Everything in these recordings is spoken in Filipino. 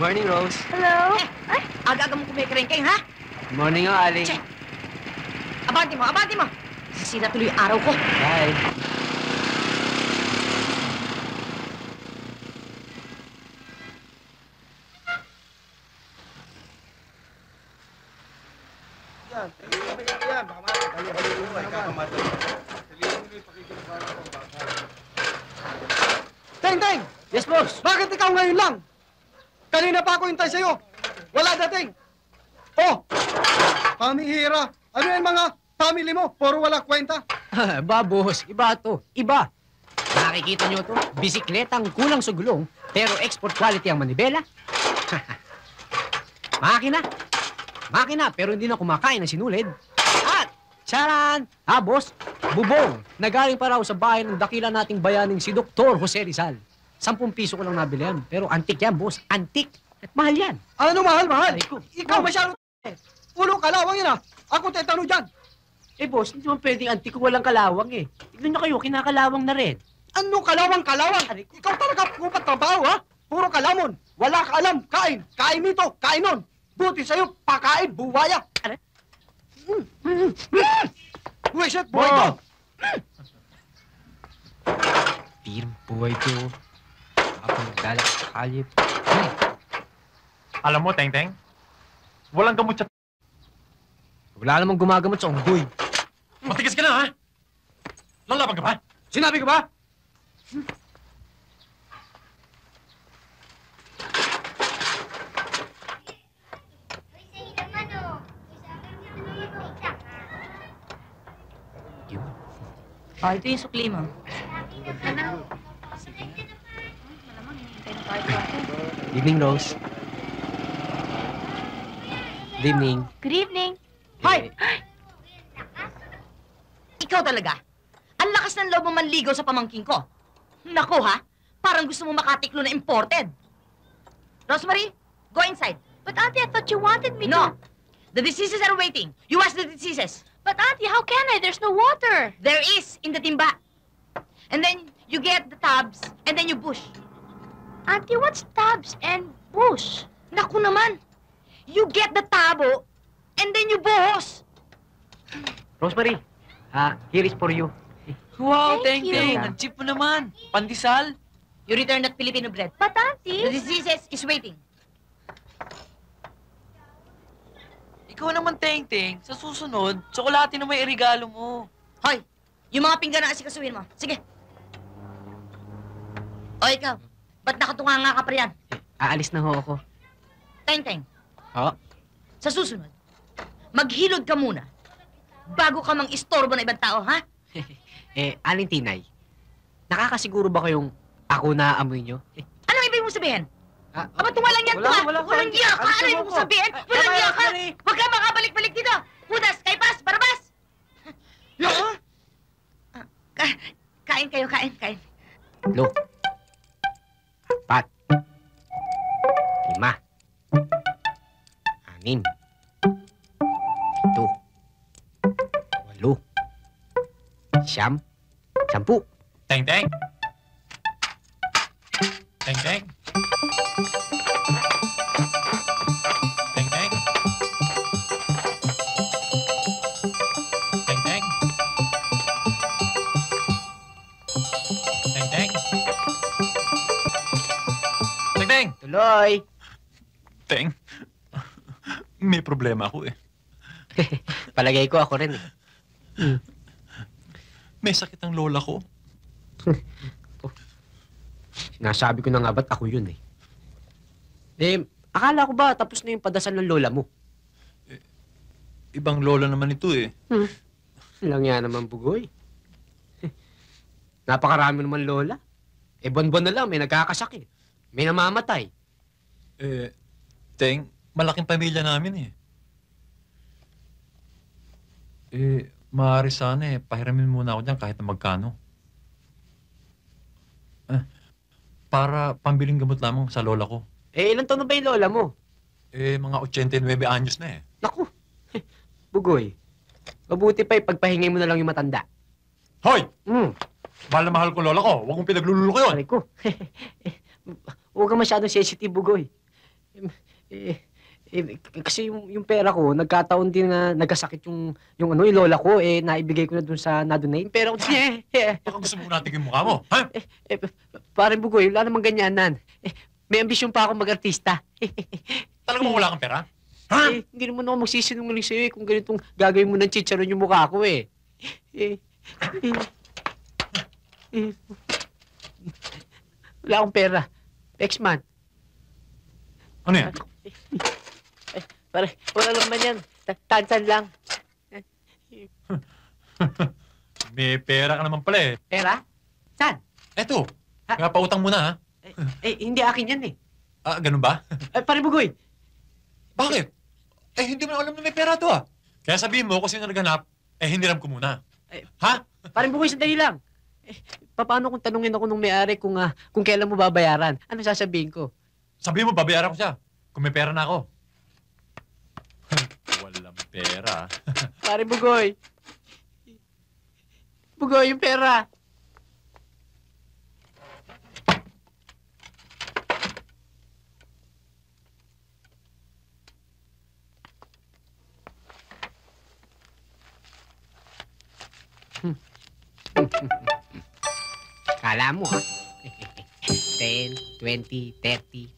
Morning, Rose. Hello? Ay, aga-aga mo kumikrengkeng, ha? Morning, Aling. Che! Abante mo, abante mo! Sisira tuloy yung araw ko. Bye. Teng! Yes, boss. Bakit ikaw ngayon lang? Kanina pa ako hintay sa'yo. Wala dating. Oh! Pamihira. Ano yan mga family mo? Puro wala kwenta. Ba, boss. Iba to. Iba. Nakikita nyo to? Bisikletang kulang sa gulong, pero export quality ang manibela. Makina. Makina, pero hindi na kumakain ng sinulid. At, charan! Boss, bubong. Nagaling pa raw sa bahay ng dakila nating bayaning si Dr. Jose Rizal. 10 piso ko lang nabili yan. Pero antik yan, boss. Antik. At mahal yan. Ano mahal? Ay, ko. Ikaw masyado ulo kalawang yun Ako tetano dyan. Eh, boss, hindi naman pwedeng antik kung walang kalawang eh. Tignan nyo kayo, kinakalawang na rin. Ano kalawang? Ikaw talaga pupat trabaho Puro kalamon. Wala ka alam. Kain. Kain nito. Kain nun. Buti sa'yo. Pakain. Buwaya. Ano? Wisit. Buhay ko. Pirm buhay ko. Kapag galak sa kalip. Alam mo, Teng-Teng, walang gamot sa... Wala namang gumagamot sa unggoy. Matigas ka na, ha? Lalaban ka ba? Sinabi ko ba? Ito yung sukli mo. Evening, Rose. Good evening. Good evening. Hoy! Ikaw talaga. Ang lakas ng loob mo manligaw sa pamangking ko. Naku, ha? Parang gusto mo makatiklo na imported. Rosemary, go inside. But Auntie, I thought you wanted me No. to... The diseases are waiting. You wash the diseases. But Auntie, how can I? There's no water. There is in the timba. And then you get the tubs, and then you bush. Auntie, what's tubs and bush? Naku naman. You get the tabo, and then you buhos. Rosemary, here is for you. Wow, Thank you. Teng. Ang cheap mo naman. Pandesal. You return that Filipino bread. But The Auntie... diseases is waiting. Ikaw naman, Teng-Teng. Sa susunod, tsokolate na may irigalo mo. Hoy, yung mga pinggan na asikasuhin mo. Sige. O ikaw, ba't nakatunganga ka pa riyan? Aalis na ho ako. Teng-teng, Oh? sa susunod, maghilod ka muna bago ka mang istorbo na ibang tao, ha? Aling Tinay, nakakasiguro ba kayong ako naaamoy nyo? Ano ibig mong sabihin? Ah, Aba, tunga lang yan, tunga! Walang iya ka! Alis Ano na ibig mo mong ko. sabihin? Ay, Walang tama iya yan, ka! Mari. Huwag ka makabalik-balik dito! Judas, Kaypas, Barabas! Kain kayo, kain. Lo. 4. 5. 6. 7. 8. 9. 10. Teng-Teng? Teng-Teng? Teng-Teng? Teng-Teng? Teng-Teng? Teng-Teng! Tuloy. Teng, may problema ako eh. Palagay ko ako rin eh. May sakit ang lola ko. Sinasabi ko na nga ba't ako yun eh. Akala ko ba tapos na yung padasal ng lola mo? Ibang lola naman ito eh. Lang yan naman, Bugoy. Napakarami naman lola. Buwan-buwan na lang, may nagkakasakit. May namamatay. Teng, malaking pamilya namin eh. Maaari sana pahiramin muna ako dyan kahit na magkano. Para pambiling gamot lamang sa lola ko. Ilan taon na ba yung lola mo? Mga 89 anyos na eh. Naku, Bugoy. Mabuti pa ipagpahingay mo na lang yung matanda. Hoy! Hmm, Mahal na mahal ko lola ko. Huwag kong pinaglululo ko yun. pare ko. Huwag ka masyadong sensitive, Bugoy. Kasi yung pera ko, nagkataon din na nagkasakit yung yung lola ko, naibigay ko na dun sa na-donate. Yung pera ko, Baka gusto mo natin yung mukha mo, ha? Pare Bugoy, wala namang ganyanan. May ambisyon pa ako mag-artista. Talagang wala kang pera? Hindi naman ako magsisinungaling sa'yo kung ganitong gagawin mo ng chicharon yung mukha ko Wala akong pera. Next month. Ano yan? Pare, wala naman yan. Tansan lang. May pera ka naman pala eh. Pera? Saan? Eto, Ha? kaya pautang mo na ha? Hindi akin yan Ah, ganun ba? Pare Bugoy, Bakit? Hindi mo na alam na may pera to ah. Kaya sabihin mo kung sino naghanap, hiniram ko muna. Ha? pare Bugoy, sandali lang. Paano kung tanungin ako nung may-ari kung kailan mo babayaran? Ano sasabihin ko? Sabihin mo, babayaran ko siya. Kung may pera na ako. Walang pera. Pare Bugoy. Bugoy, yung pera. Kala mo, ha? 10, 20, 30.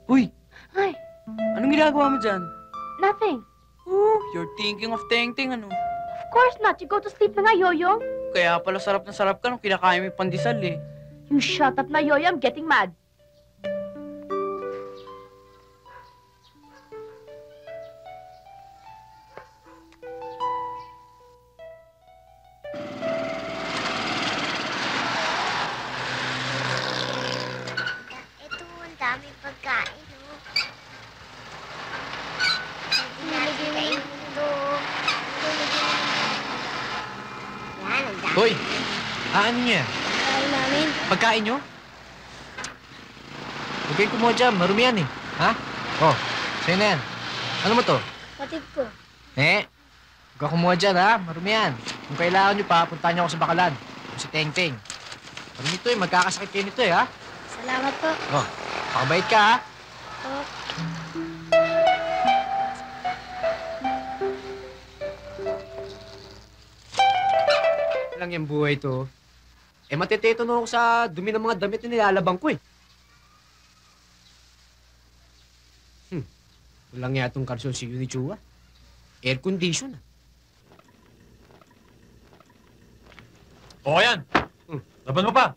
Uy, Ay, anong ginagawa mo dyan? nothing. You're thinking of Teng-Teng, ano? Of course not. You go to sleep na nga, Yoyong. Kaya pala sarap na sarap ka nung kinakain mo yung pandesal eh. You shut up na, Yoyo. I'm getting mad. Ito, ang daming pagkain, oh. Pwede natin kainin ito. Yan, ang dami. Hoy! Ano niya? Pagkain namin. Pagkain nyo? Huwag kayong kumuha dyan. Marumi yan eh. Ha? Oh, sa'yo na yan. Ano mo to? Patid ko. Huwag ka kumuha dyan ha. Marumi yan. Kung kailangan nyo pa, puntahan nyo ako sa Bakalan. O si Teng-Teng. Marumi to eh. Magkakasakit kayo nito eh ha. Salamat po. Oh, pakabait ka ha. Oh. Lang yung buhay to. Matiteto na ako sa dumi ng mga damit na nilalabang ko eh. Walang yatong kalsyon ni Chua. Air condition. O yan. Laban mo pa.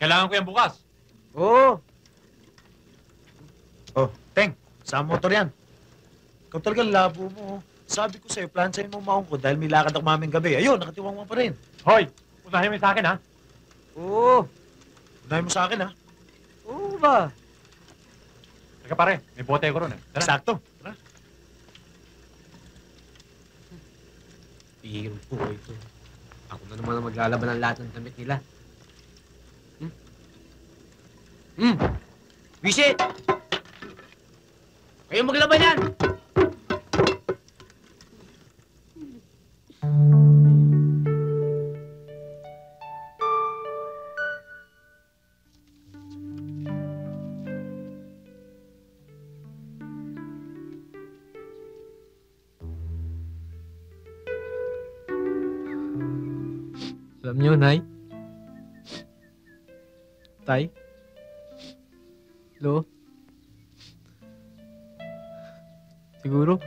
Kailangan ko yan bukas. Oo. Oh, Teng, sa motor yan. Ikaw talagang labo mo. Sabi ko sa'yo, plansahin mo maong ko dahil may lakad ako maming gabi. Ayun, nakatiwang mo pa rin. Hoy, unahin mo yung sa akin ha. Oo. Unahin mo sa akin, ha? Oo ba? Teka pare, may bote ko ron eh. Tara. Sakto. Tara. Bihirong po ito. Ako na naman ang maglalaban ng lahat ng damit nila. Wisit! Kayo maglaban yan! Alam niyo, Nay? Tay? Lo? Siguro,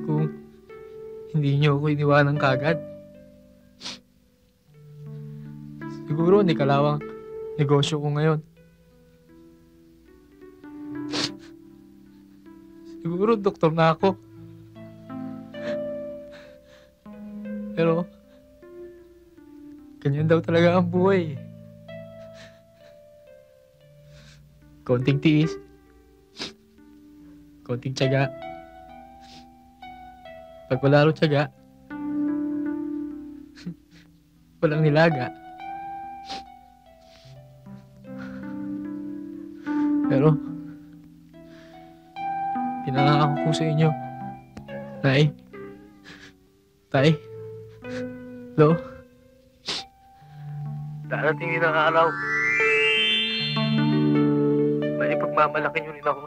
kung hindi niyo ako iniwanan kagad, siguro hindi kalawang negosyo ko ngayon. Siguro doktor na ako. Pero, ganyan daw talaga ang buhay. Konting tiis. Konting tiyaga. Pag wala rin tiyaga, walang nilaga. Pero, pinangako ko sa inyo, Nay, Tay? Lo? Darating yun ang araw. May pagmamalaki nyo rin ako.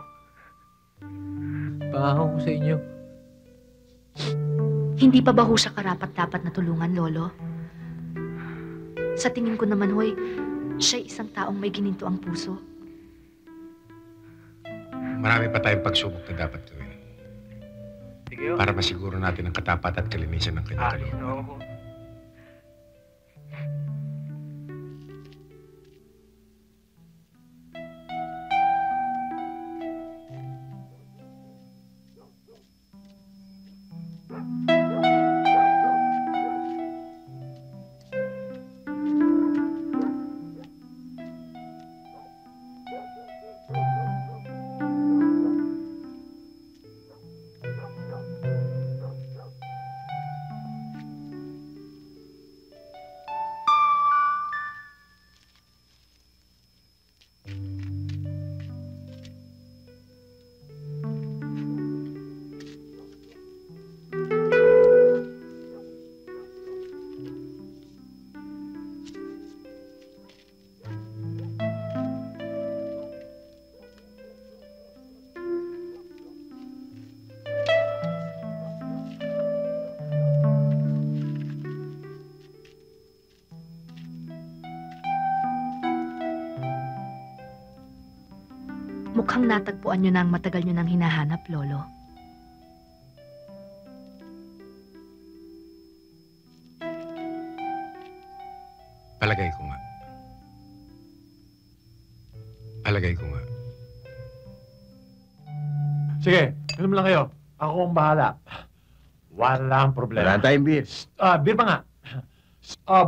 Paahon ko sa inyo. Hindi pa ba ho siya karapat-dapat na tulungan, Lolo? Sa tingin ko naman, hoy, siya isang taong may gininto ang puso. Marami pa tayong pagsubok na dapat gawin. Sige, oh. Para masiguro natin ang katapat at kalinisan ng kanyang Alis na kalooban. ako. Mukhang natagpuan nyo na ang matagal nyo nang hinahanap, Lolo. Palagay ko nga. Palagay ko nga. Sige, inom lang kayo. Ako ang bahala. Walang problema. Wala tayong beer. Beer pa nga.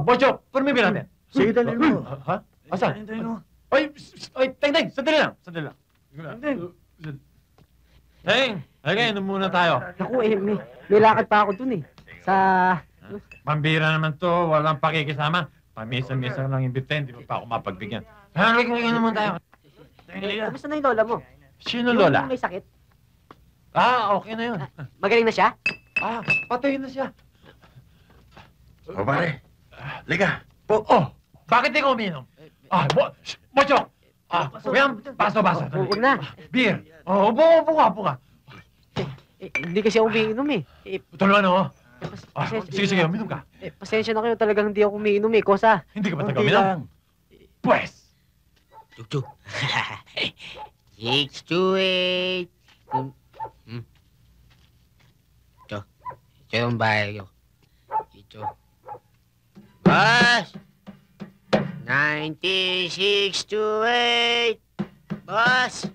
Bocho, kunin mo yung beer natin. Sige, dali mo. Ha? Asan? Oy, Teng, sandali lang. Sandali lang. Teng, halika, inom muna tayo. Naku, may lakad pa ako dun eh. Sa... Pambira naman to, walang pakikisama. Pamisa-misa lang imbitahin, di pa ako mapagbigyan. Halika, inom muna tayo. Kamusta na yung lola mo? Sino lola? Yung may sakit? Okay na yun. Magaling na siya? Patay na siya. O pare, liga. Bakit di ka uminom? Bocho! Kuya, baso. Huwag na. Beer. Upo ka. Hindi kasi ako umiinom eh. Tulungan ako. Sige, uminom ka. Pasensya na kayo, talagang hindi ako umiinom eh. Kosa. Hindi ka ba taga-uminom? Pues! Chuchu. 6 to 8. Ito yung bahay ko. Ito. Boss! 96 to 8. Boss!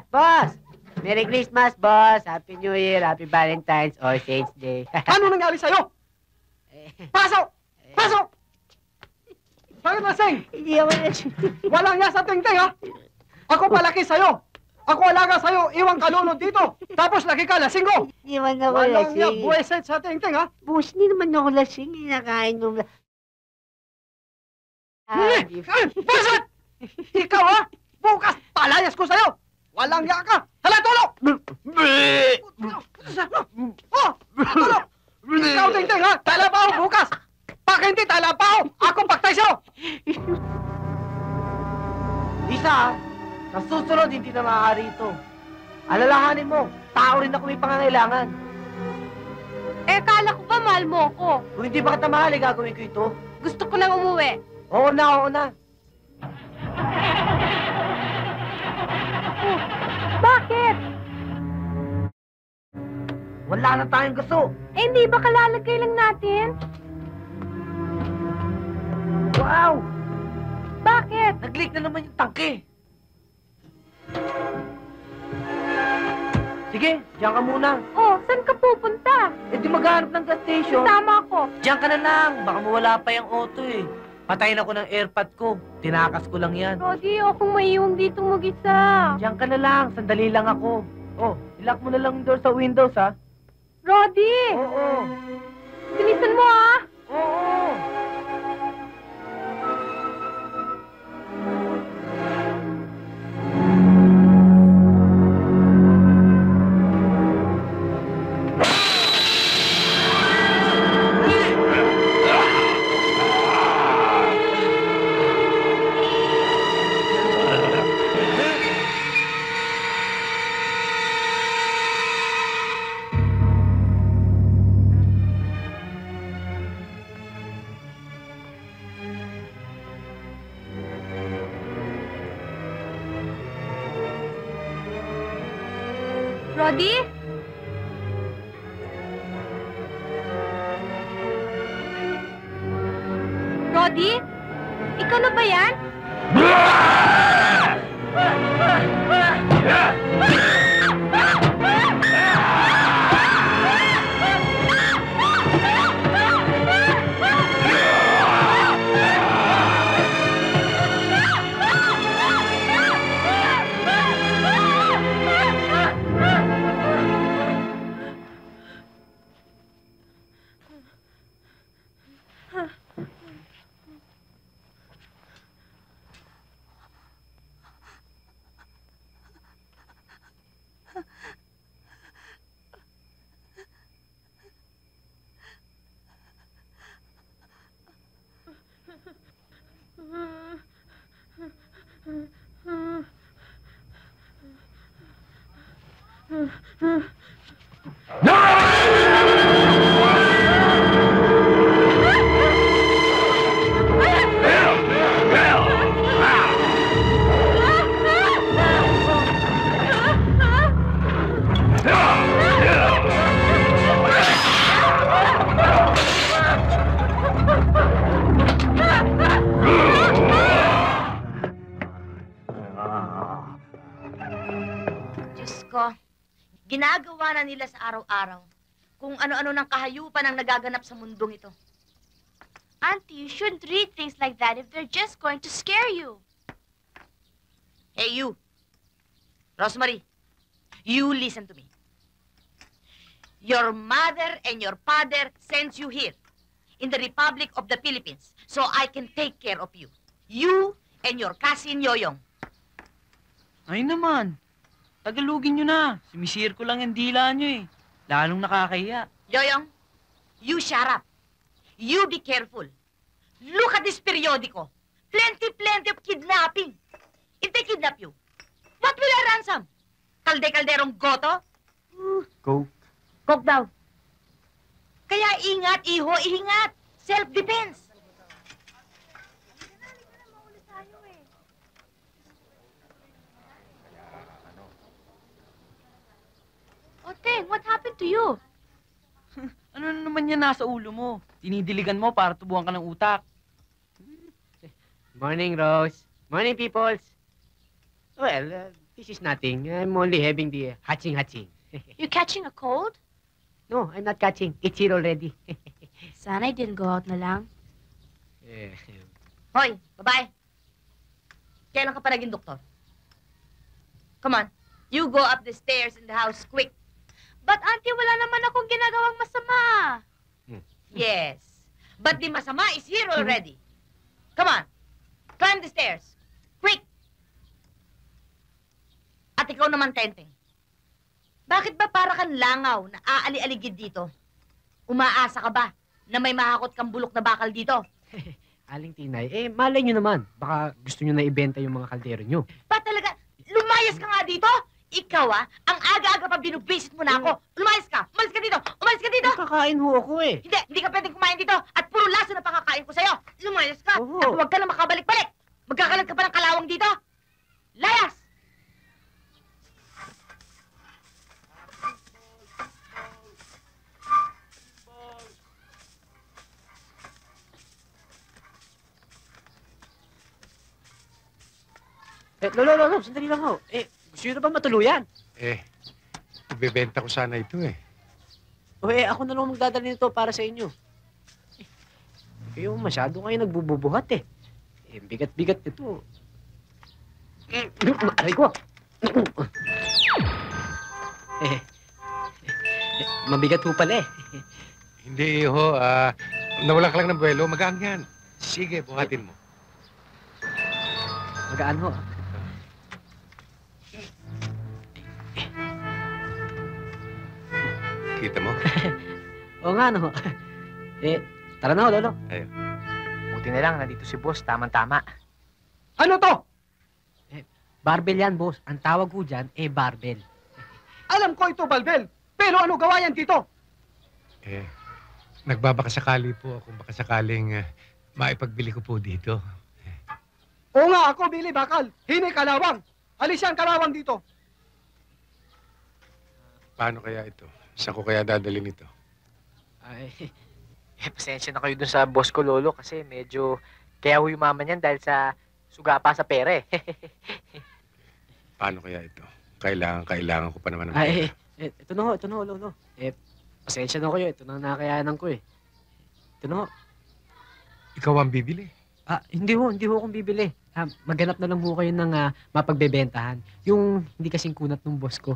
Boss! Merry Christmas, boss! Happy New Year, Happy Valentine's or Saints Day. Ano nangyari sa'yo? Pasok! Pasok! Bakit lasing? Hindi ako Walang niya sa tingting, ha? Ako palaki sa'yo. Ako alaga sa'yo. Iwang kalunod dito. Tapos lagi ka lasing ko. Hindi man ako Walang niya lasing. buweset sa tingting, ha? Boss, hindi naman ako lasing. Kinakain nung... Buweset! Ikaw, ha? Bukas palayas ko sa'yo. Walang niya ka. Hala, tulog! Tulog! Ikaw, tingting, ha? Talabaw bukas. Pag hindi talabaw, ako pagtay sa'yo. Isa, sa susunod hindi na maaari ito. Alalahanin mo, tao rin ako may pangangailangan. Kala ko ba mahal mo ako? Kung hindi ba kita mahal, gagawin ko ito. Gusto ko nang umuwi. Oo na. Bakit? Wala na tayong gusto. Hindi ba kalalagay lang natin? Wow! Bakit? Nag-leak na naman yung tangke. Sige, diyan ka muna. Saan ka pupunta? Di maghanap ng gas station. Sama ako. Diyan ka na lang. Baka mawala pa yung auto eh. Patayin ako ng airpod ko. Tinakas ko lang yan. Rodi, akong maiiwang dito mag-isa. Diyan ka na lang. Sandali lang ako. Ilock mo na lang yung door sa windows, ha? Rodi! Oo. Bilisan mo, ah! Oo. Roddy? Roddy? Ikaw na ba yan? Diyos ko, ginagawa na nila sa araw-araw kung ano-ano ng kahayupan ang nagaganap sa mundong ito. Auntie, you shouldn't read things like that if they're just going to scare you. Hey, you. Rosemary, you listen to me. Your mother and your father sends you here in the Republic of the Philippines so I can take care of you. You and your cousin Yoyong. Ay naman. Tagalugin nyo na. Sumisir ko lang yung dila nyo eh. Lalong nakakahiya. Yoyong, you shut up. You be careful. Look at this periodico. Plenty of kidnapping. If they kidnap you, what will I ransom? Kalde-kalderong goto? Go. Coke daw. Kaya ingat, iho, ingat. Self-defense. Oteng, what happened to you? Ano na naman yan nasa ulo mo? Tinidiligan mo para tubuhan ka ng utak. Morning, Rose. Morning, peoples. Well, this is nothing. I'm only having the hatching. You catching a cold? No, I'm not catching. It's here already. Sana I didn't go out na lang. Hoy, babae. Kailan ka pa naging doktor? Come on. You go up the stairs in the house quick. But auntie, wala naman akong ginagawang masama. Yes. But the masama is here already. Come on. Climb the stairs. Quick. At ikaw naman, Tenteng. Bakit ba para kang langaw na aali-aligid dito? Umaasa ka ba na may mahakot kang bulok na bakal dito? Aling Tinay, malay nyo naman. Baka gusto nyo na ibenta yung mga kaldero nyo. Ba talaga? Lumayas ka nga dito? Ikaw, ang aga-aga pa binubwisit mo na ako. Lumayas ka! Umalis ka dito! Umalis ka dito! Kakain ho ako eh. Hindi ka pwedeng kumain dito at puro laso na pakakain ko sa'yo. Lumayas ka! Oo. At huwag ka na makabalik-balik! Magkakalat ka pa ng kalawang dito! Layas! Lolo, sandali lang ho. Gusto nyo na ba matuluyan? Ibebenta ko sana ito eh. Ako na lang magdadala nito para sa inyo. Masyado kayo nagbububuhat eh. Bigat-bigat nito. Aray ko! Mabigat ho pala eh. Hindi ho, nawala ka lang ng buwelo, magaan yan. Sige, buhatin mo. Magaan ho. Kita mo? Oo nga, no. Tara na ho, Lolo. Buti na lang, nandito si boss, tamang-tama. Ano to? Barbell yan, boss. Ang tawag ko dyan, barbell. Alam ko ito, Balbel. Pero ano gawa yan dito? Nagbabakasakali po kung baka sakaling maipagbili ko po dito. Oo nga, ako, Billy Bakal. Hini kalawang. Alis yan kalawang dito. Paano kaya ito? Saan ko kaya dadalhin ito? Ay, Pasensya na kayo dun sa boss ko, Lolo, kasi medyo kaya ho yumaman yan dahil sa suga pa sa pera eh. Paano kaya ito? Kailangan ko pa naman ng ay, pera. ito na ho, Lolo. Pasensya na kayo, ito na ang nakayanan ko eh. Ito na ho. Ikaw ang bibili. Hindi ho akong bibili. Maghanap na lang ho kayo ng mapagbebentahan. Yung hindi kasing kunat ng boss ko.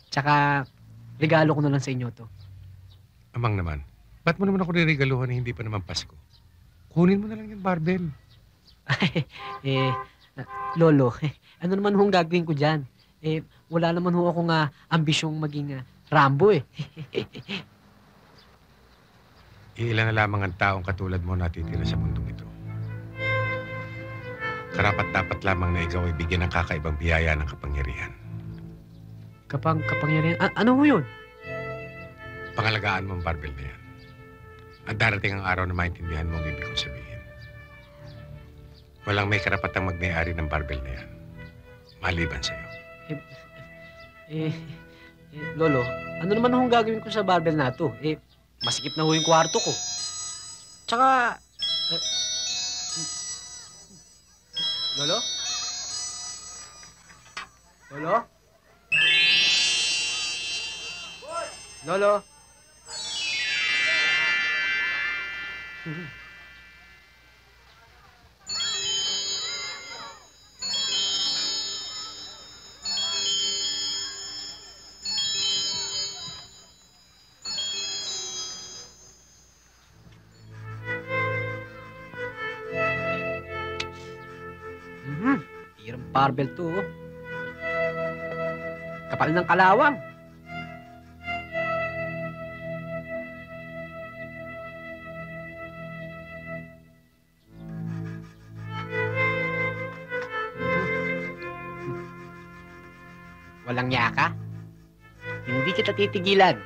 Tsaka, regalo ko na lang sa inyo to. Amang naman. Ba't mo naman ako niregaluhan na hindi pa naman Pasko? Kunin mo na lang yung barbell. Lolo, ano naman hong gagawin ko dyan? Wala naman ho akong ambisyong maging Rambo eh. Iilan na lamang ang taong katulad mo natitira sa mundong ito. Karapat-dapat lamang na ikaw ay bigyan ng kakaibang biyaya ng kapangyarihan. Kapangyarihan? Ano ho yun? Pangalagaan mo ang barbell na yan. At darating ang araw na maintindihan mo ang ibig kong sabihin. Walang may karapatang magmayari ng barbell na yan. Maliban sa'yo. Lolo, ano naman hong gagawin ko sa barbell na to? Masikip na ho yung kwarto ko. Tsaka... Lolo? Lolo? Lolo? Hirang barbell to. Kapal ng kalawang. Walang yaka? Hindi kita titigilan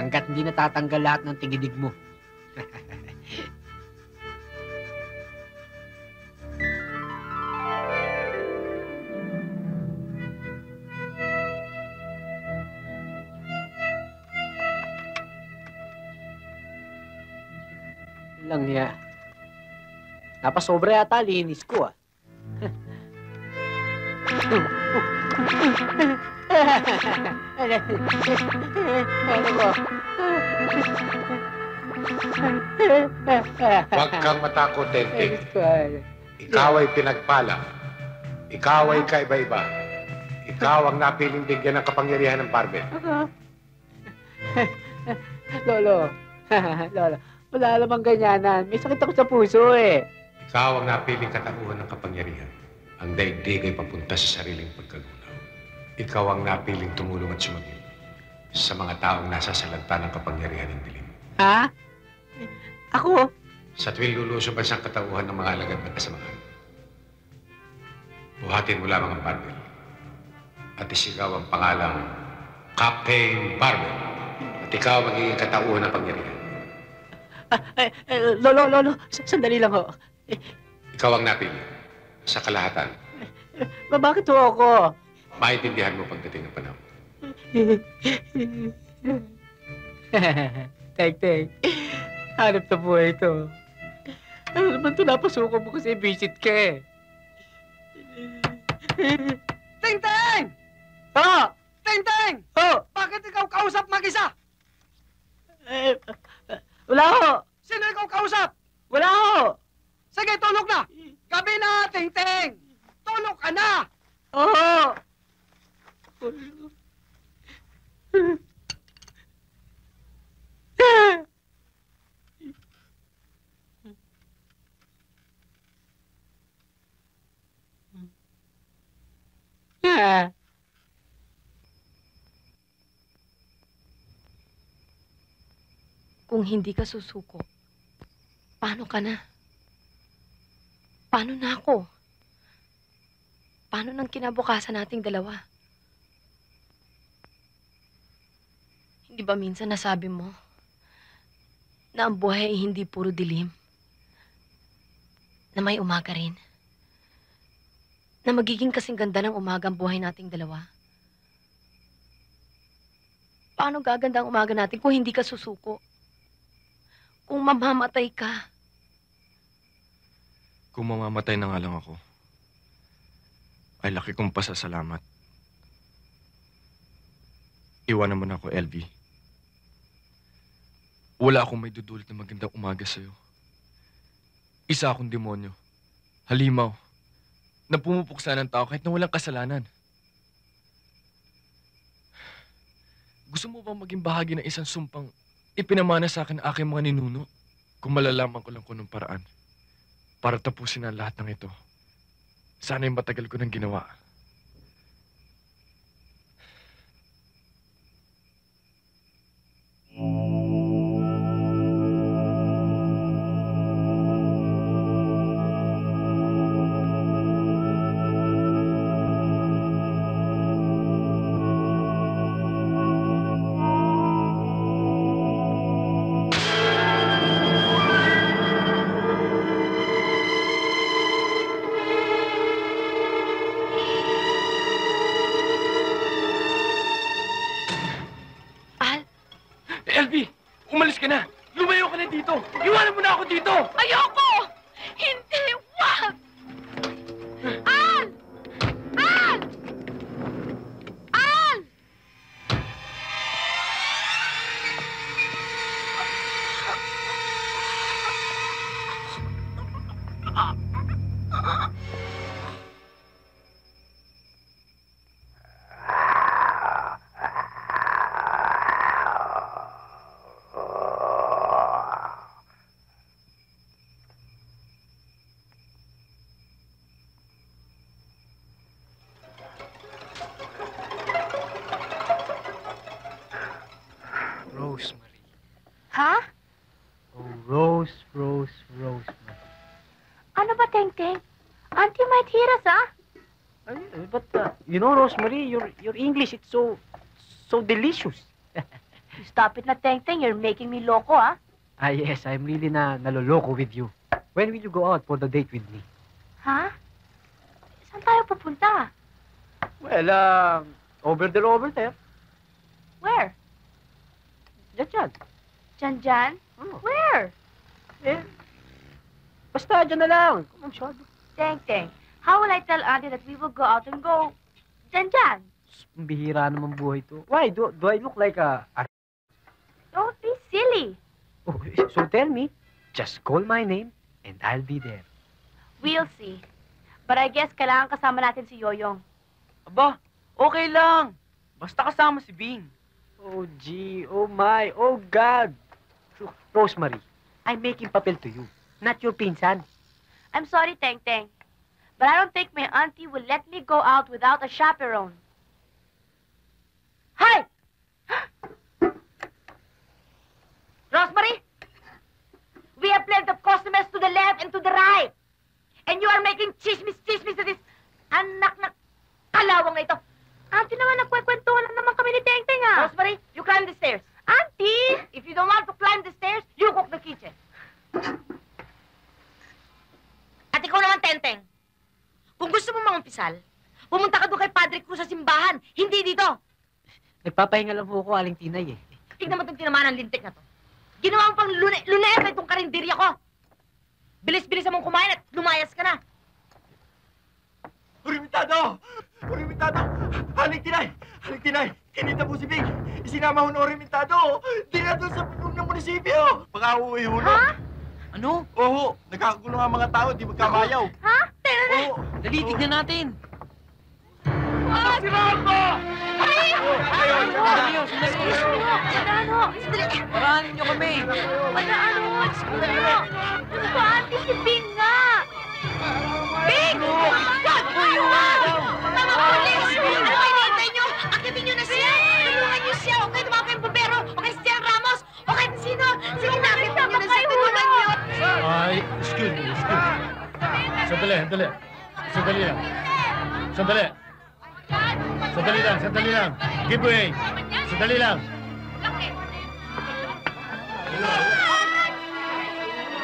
hanggat hindi natatanggal lahat ng tigidig mo. Lang niya. Napasobra yata linis ko Huwag kang matakot, Tenting. Ikaw ay pinagpala. Ikaw ay kaiba-iba. Ikaw ang napiling bigyan ng kapangyarihan ng barbell. Lolo. Lolo. Wala namang ganyanan. May sakit ako sa puso eh. Ikaw ang napiling katauhan ng kapangyarihan. Ang daigdig ay papunta sa sariling pagkagunaw. Ikaw ang napiling tumulong at sumagip sa mga taong nasa salanta ng kapangyarihan ng dilim. Ha? Ako? Sa tuwing lulusob ang katauhan ng mga alagad na kasamaan. Buhatin mo lamang ang barbell at isigaw ang pangalang Captain Barbell at ikaw magiging katauhan ng pangyarihan. Lolo, sandali lang ho. Ikaw ang napili sa kalahatan. Bakit ho ako? Maintindihan mo pagdating ng panahon. Tek. Hanap na buhay ito. Ano naman ito napasukan mo kasi visit ka eh. Ting! Ha? Ting! Ho? Bakit ikaw kausap mag-isa? Wala ho. Sino ikaw kausap? Wala ho. Sige, tulog na! Gabi na, Ting! Tulog ka na! Oo. Kung hindi ka susuko, paano ka na? Paano na ako? Paano nang kinabukasan nating dalawa? Hindi ba minsan nasabi mo na ang buhay ay hindi puro dilim? Na may umaga rin? Na magiging kasing ganda ng umaga ang buhay nating dalawa? Paano gaganda ang umaga natin kung hindi ka susuko? Kung mamamatay ka. Kung mamamatay na nga lang ako, ay laki kong pasasalamat. Iwanan mo na ako, LV. Wala akong may dudulot na magandang umaga sa'yo. Isa akong demonyo. Halimaw. Na pumupuksa ng tao kahit na walang kasalanan. Gusto mo bang maging bahagi ng isang sumpang ipinamana sa akin ang aking mga ninuno? Kung malalaman ko lang kung anong paraan para tapusin ang lahat ng ito, sana'y matagal ko nang ginawa. LV, umalis ka na! Lumayo ka na dito! Iwanan mo na ako dito! Ayoko! Hindi! Wag! Al! Al! Al! Rosemary. Ha? Oh, Rosemary. Ano ba, Teng-Teng? Auntie might hear us, ah? But, you know, Rosemary, your English, it's so delicious. You stop it na, Teng-Teng. You're making me loco, ah? Ah, yes, I'm really naloloko with you. When will you go out for the date with me? Ha? Saan tayo pupunta? Well, over there. Where? Diyan. Jan? Oh. Where? Eh, basta dyan na lang. Kung masyado. Teng-Teng, how will I tell Auntie that we will go out and go Jan? Ang bihira naman buhay to. Why? Do I look like a... Don't be silly. Oh, so tell me, just call my name and I'll be there. We'll see. But I guess kailangan kasama natin si Yoyong. Aba, okay lang. Basta kasama si Bing. Oh, gee. Oh, my. Oh, God. Rosemary, I'm making papel to you, not your pinsan. I'm sorry, Teng-Teng. But I don't think my auntie will let me go out without a chaperone. Hi! Rosemary, we have plenty of customers to the left and to the right. And you are making chismis to this anak na kalawang na ito. Auntie naman, nagkwekwentuhan lang naman kami ni Teng-Teng, ah. Rosemary, you climb the stairs. Auntie! If you don't want to climb the stairs, you cook the kitchen. At ikaw naman, Teng-Teng. Kung gusto mo mangumpisal, pumunta ka doon kay Padre Cruz sa simbahan, hindi dito. Nagpapahinga lang po ako, Aling Tinay, eh. Tignan mo itong tinamaan ng lintik na to. Ginawa mo pang luneta itong karinderya ko. Bilis-bilis mong kumain at lumayas ka na. Orimitado! Haling Tinay! Kinita po si Bing! Isinama ho na Orimitado! Dila doon sa pinong ng munisipyo! Baka uuwi ho. Ha? Ano? Oo, nagkakagulo nga mga tao, di magkamayaw. Ha? Teka na! Oo. Dali, tignan natin. Sirahan mo! Dali, sandali. Ano? Sandali. Parahanin niyo kami. Ano? Ano ba, Auntie? Si Bing nga! Bing! Mga polis! Ano kayo nihintay niyo? Akitin niyo na siya! Tulungan niyo siya! O kayo tumawag kayong bumbero! O kay Sir Ramos! O kahit sino! Sige na, akitin niyo na siya! Tulungan niyo! Ay, excuse me. Sandali lang. Give way. Sandali lang.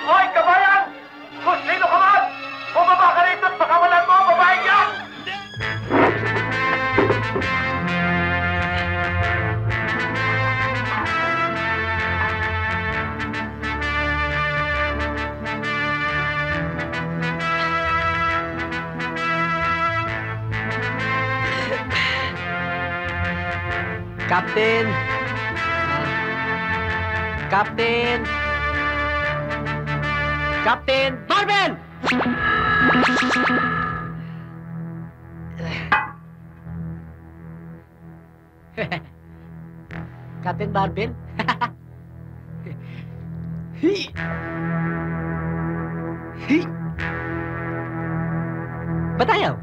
Hoy, kabayan! Kung sino ka man! Bumaba ka rito at pakawalan mo ang babae niya! Captain! Captain! Captain! Barbel! Captain Barbel? Hi! Hi! Ba't ayaw?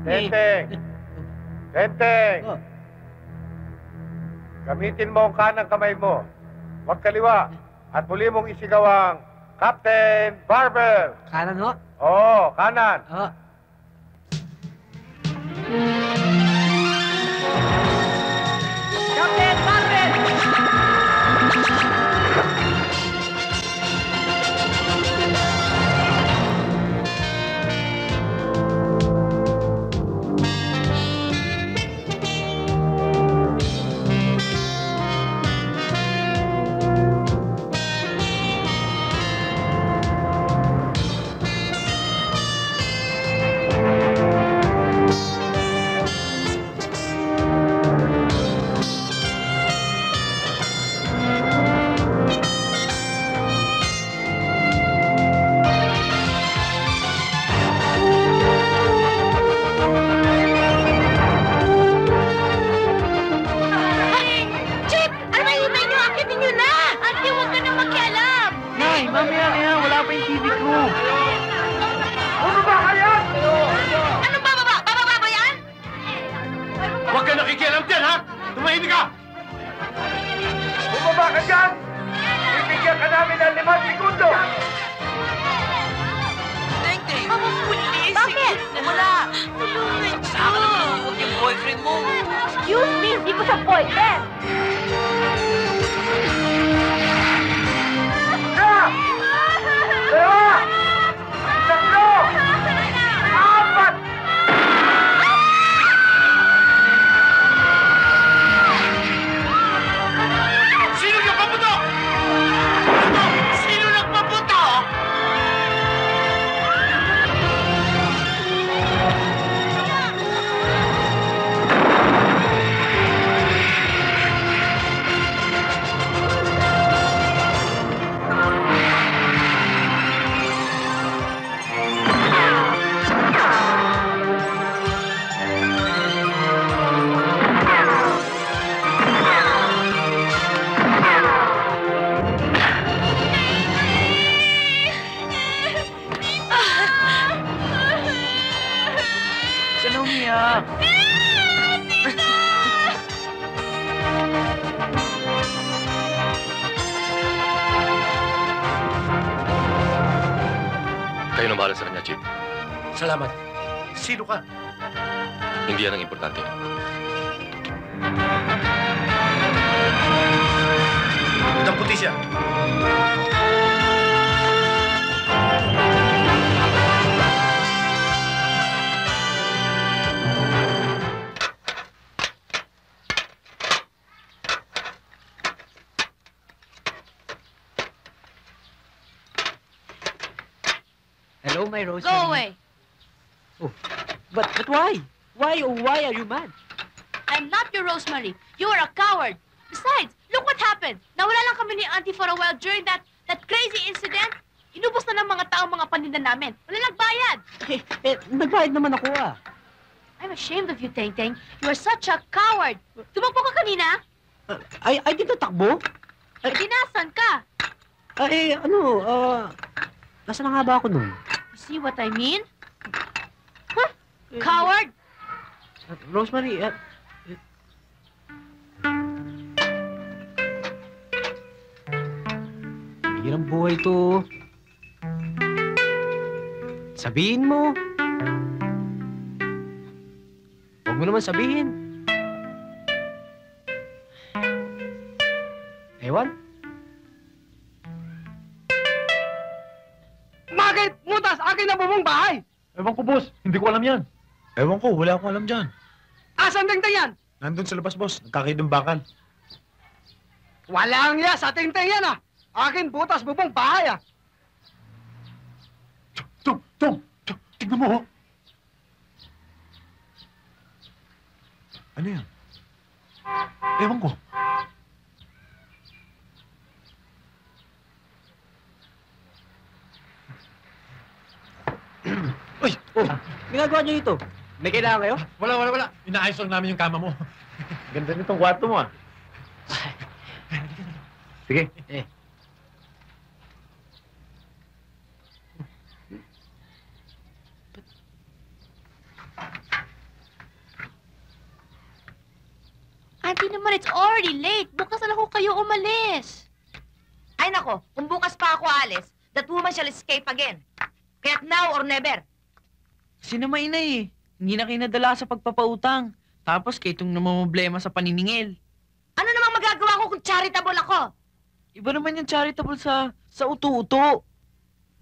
Tenteng! Tenteng! Oh. Gamitin mo ang kanang kamay mo. Huwag kaliwa. At muli mong isigaw ang Captain Barber! Kanan ho? Oo, kanan. Oo. Captain Barbel! Chip! Ano ba yung menu? Akitin nyo na! Ate, huwag ka na makialam! Nay, mamaya na yan. Wala pa yung TV ko. Bumaba ka yan! Ano bababa? Bababa ba yan? Huwag ka nakikialam dyan, ha? Tumahimik ka! Bumaba ka dyan! Bibigyan ka namin ng 5 segundo! Teng-teng! Pulis! Bakit? Wala! Saka naman huwag yung boyfriend mo. Excuse me, hindi ko siya boyfriend! Dalawa! Tatlo! Apat! Sino nagpaputok? Sino nagpaputok? Saan na umiyak? Kayo na bahala sa kanya, Chief. Salamat. Sino ka? Hindi yan ang importante. Putang puti siya. Hello, my Rosemary. Go away! But why? Why are you mad? I'm not your Rosemary. You are a coward. Besides, look what happened. Nawala lang kami ni Auntie for a while during that crazy incident. Inubos na ng mga tao mga paninda namin. Wala nagbayad. Nagbayad naman ako ah. I'm ashamed of you, Teng-Teng. You are such a coward. Tumakbo ka kanina? I did not takbo. Dinasan ka. Nasaan na nga ba ako nun? You see what I mean? Huh? Coward! Rosemary, hirang buhay to. Sabihin mo. Huwag mo naman sabihin. Ewan? Bakit? Mutas! Akin na bubong bahay! Ewan ko, boss. Hindi ko alam yan. Ewan ko, wala akong alam dyan. Asan Teng-Teng yan? Nandun sa labas, boss. Nagkakidumbakan. Walang iya sa Teng-Teng yan ah! Akin butas bubong bahay ah! Tignan mo, oh. Ano yan? Ewan ko. Uy! Oh, ginagawa niyo ito? May kailangan kayo? Wala. Inaayos lang namin yung kama mo. Ganda nitong kwarto mo, ah. Sige. Auntie naman, it's already late. Bukas na lang ho kayo umalis. Ay nako, kung bukas pa ako alis, that woman shall escape again. Kaya't now or never. Kasi naman ina eh. Hindi na kayo nadala sa pagpapautang. Tapos kayo itong namamblema sa paniningil. Ano namang magagawa ko kung charitable ako? Iba naman yung charitable sa uto-uto.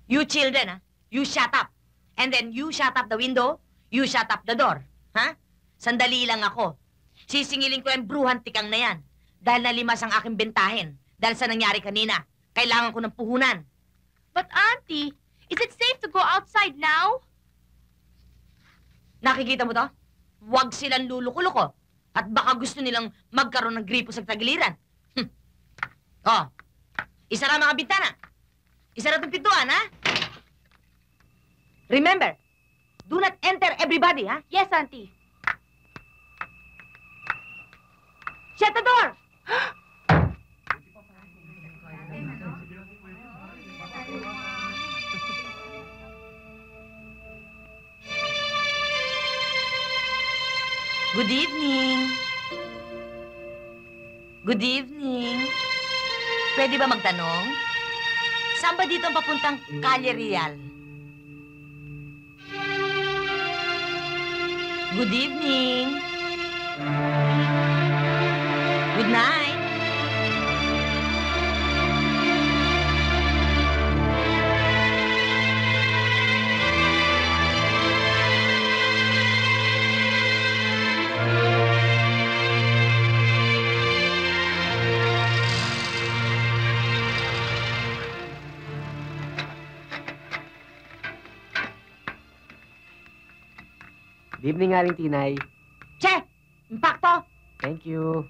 You children, you shut up. And then you shut up the window, you shut up the door. Ha? Sandali lang ako. Sisingilin ko yung bruhan tikang na yan. Dahil nalimas ang aking bentahin. Dahil sa nangyari kanina. Kailangan ko ng puhunan. But auntie, is it safe to go outside now? Nakikita mo to? Huwag silang luluko-luko. At baka gusto nilang magkaroon ng gripo sa tagiliran. Oh, isara mga bintana. Isara itong pintuan, ha? Remember, do not enter everybody, ha? Yes, auntie. Shut the door! Good evening. Good evening. Pwede ba magtanong? Saan ba dito ang papuntang Calle Real? Good evening. Good night. Good evening, Aling Tinay. Che! Impacto! Thank you.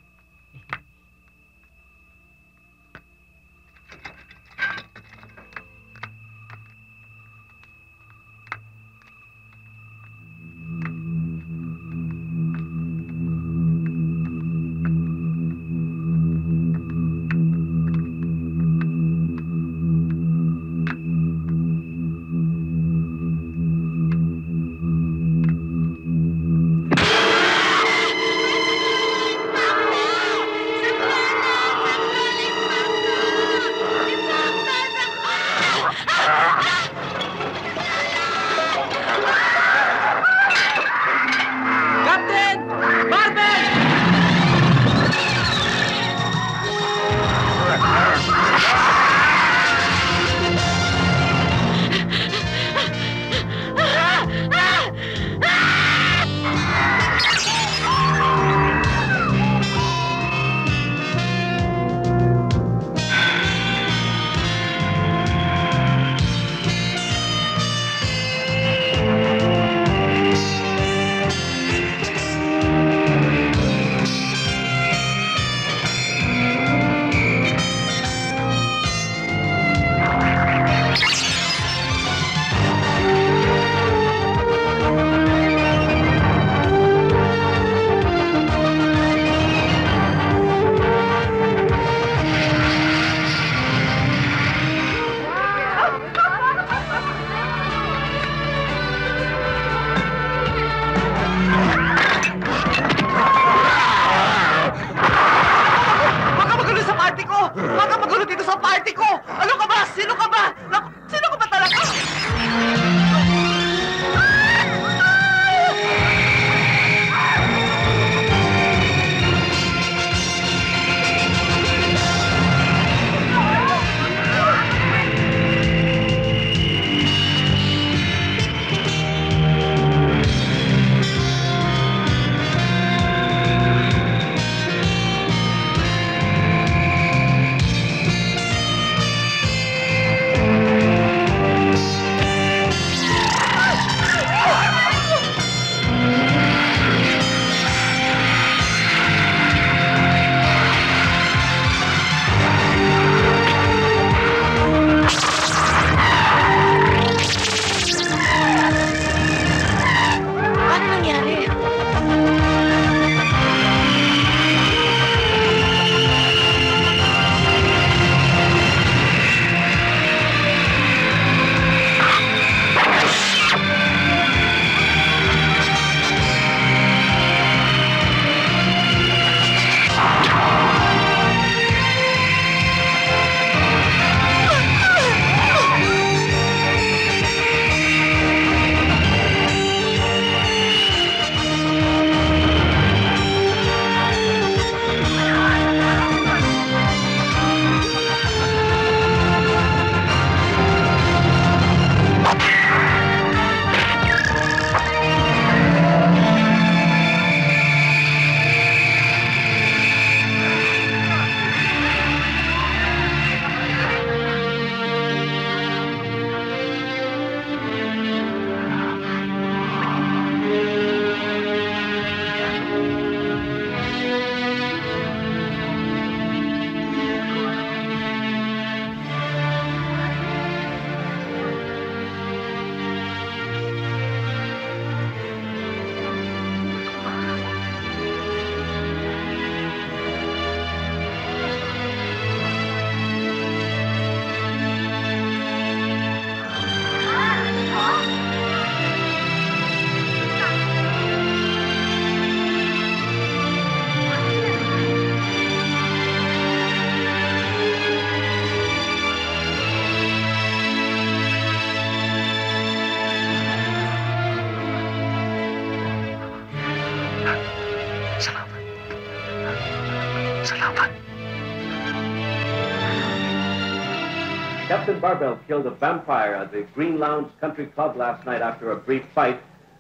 Barbell killed a vampire at the Green Lounge Country Club last night after a brief fight,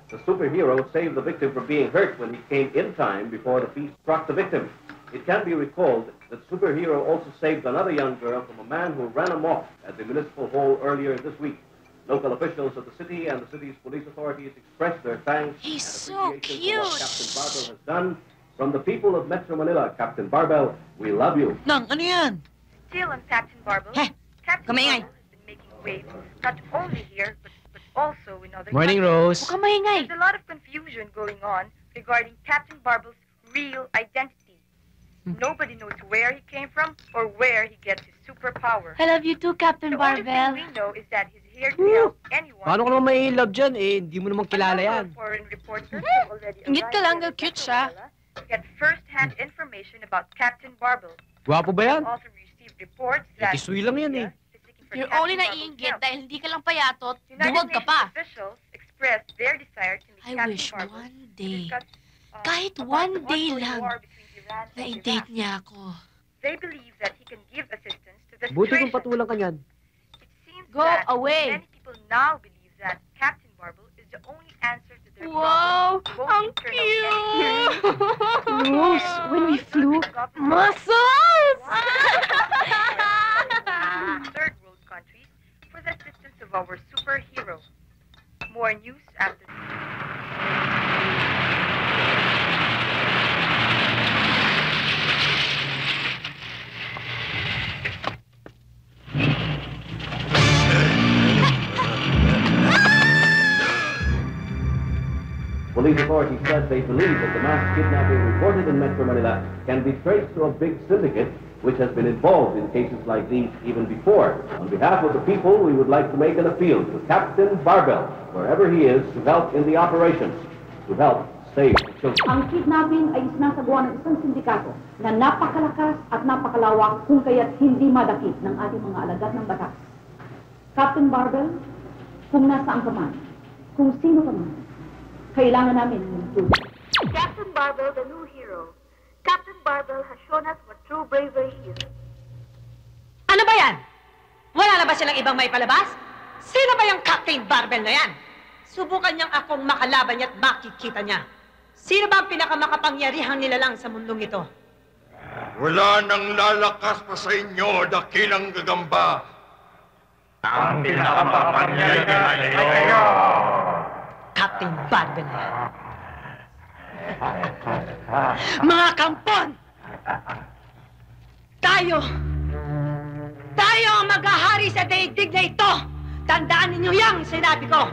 the superhero saved the victim from being hurt when he came in time before the feast struck the victim. It can be recalled that superhero also saved another young girl from a man who ran amok at the municipal hall earlier this week. Local officials of the city and the city's police authorities expressed their thanks He's and so appreciation for what cute. Captain Barbell has done. From the people of Metro Manila, Captain Barbell, we love you. Nang, ano yan? Still on Captain Barbell. Heh, Captain kumaingay. Barbell has been making waves, not only here, but also in other Morning, countries. Rose. Huwag kang maingay. There's a lot of confusion going on regarding Captain Barbell's real identity. Nobody knows where he came from or where he gets his superpower. I love you too, Captain The only thing Barbell. we know is that he's here to help anyone. Paano ka naman may love dyan? Eh, hindi mo naman kilala A number yan. of foreign reporters have already Ingit ka arrived lang, here girl. in Cute Metro siya. Manila to get first-hand information about Captain Barbell. Gwapo ba yan? Also received reports that Isuy lang yan eh. is seeking for You're Captain only Barbell's naiinggit help. dahil hindi ka lang payatot, United duwag ka Nations pa. officials expressed their desire to meet I Captain wish Barbell one to day, discuss, kahit about one the day ongoing lang, war between Iran and na-date Iraq. niya ako. They believe that he can give assistance to the Buti kung situation. patulang ka niyan. It seems Go that away. many people now believe that Captain Barbell is the only answer to their Wow, problems, both ang internal and cute! Rose, when we flew, Muscles! third world countries for the assistance of our superhero. More news after Police authorities said they believe that the mass kidnapping reported in Metro Manila can be traced to a big syndicate which has been involved in cases like these even before. On behalf of the people, we would like to make an appeal to Captain Barbell, wherever he is, to help in the operations, to help save the children. Ang kidnapping ay sinasagawa ng isang sindikato na napakalakas at napakalawak kung kaya't hindi madakip ng ating mga alagad ng batas. Captain Barbell, kung nasaan ka man, kung sino ka man, kailangan namin ng tulong. Captain Barbell, the new hero. Captain Barbell has shown us what true bravery is. Ano ba yan? Wala na ba silang ibang may palabas? Sino ba yung Captain Barbell na yan? Subukan niyang akong makalaban niya at makikita niya. Sino ba ang pinakamakapangyarihang nilalang sa mundong ito? Wala nang lalakas pa sa inyo, dakilang gagamba. Ang pinakamapangyarihan ay kayo! Captain Barbell na yan. Mga kampon! Tayo ang maghahari sa daigdig na ito! Tandaan ninyo yang sinabi ko!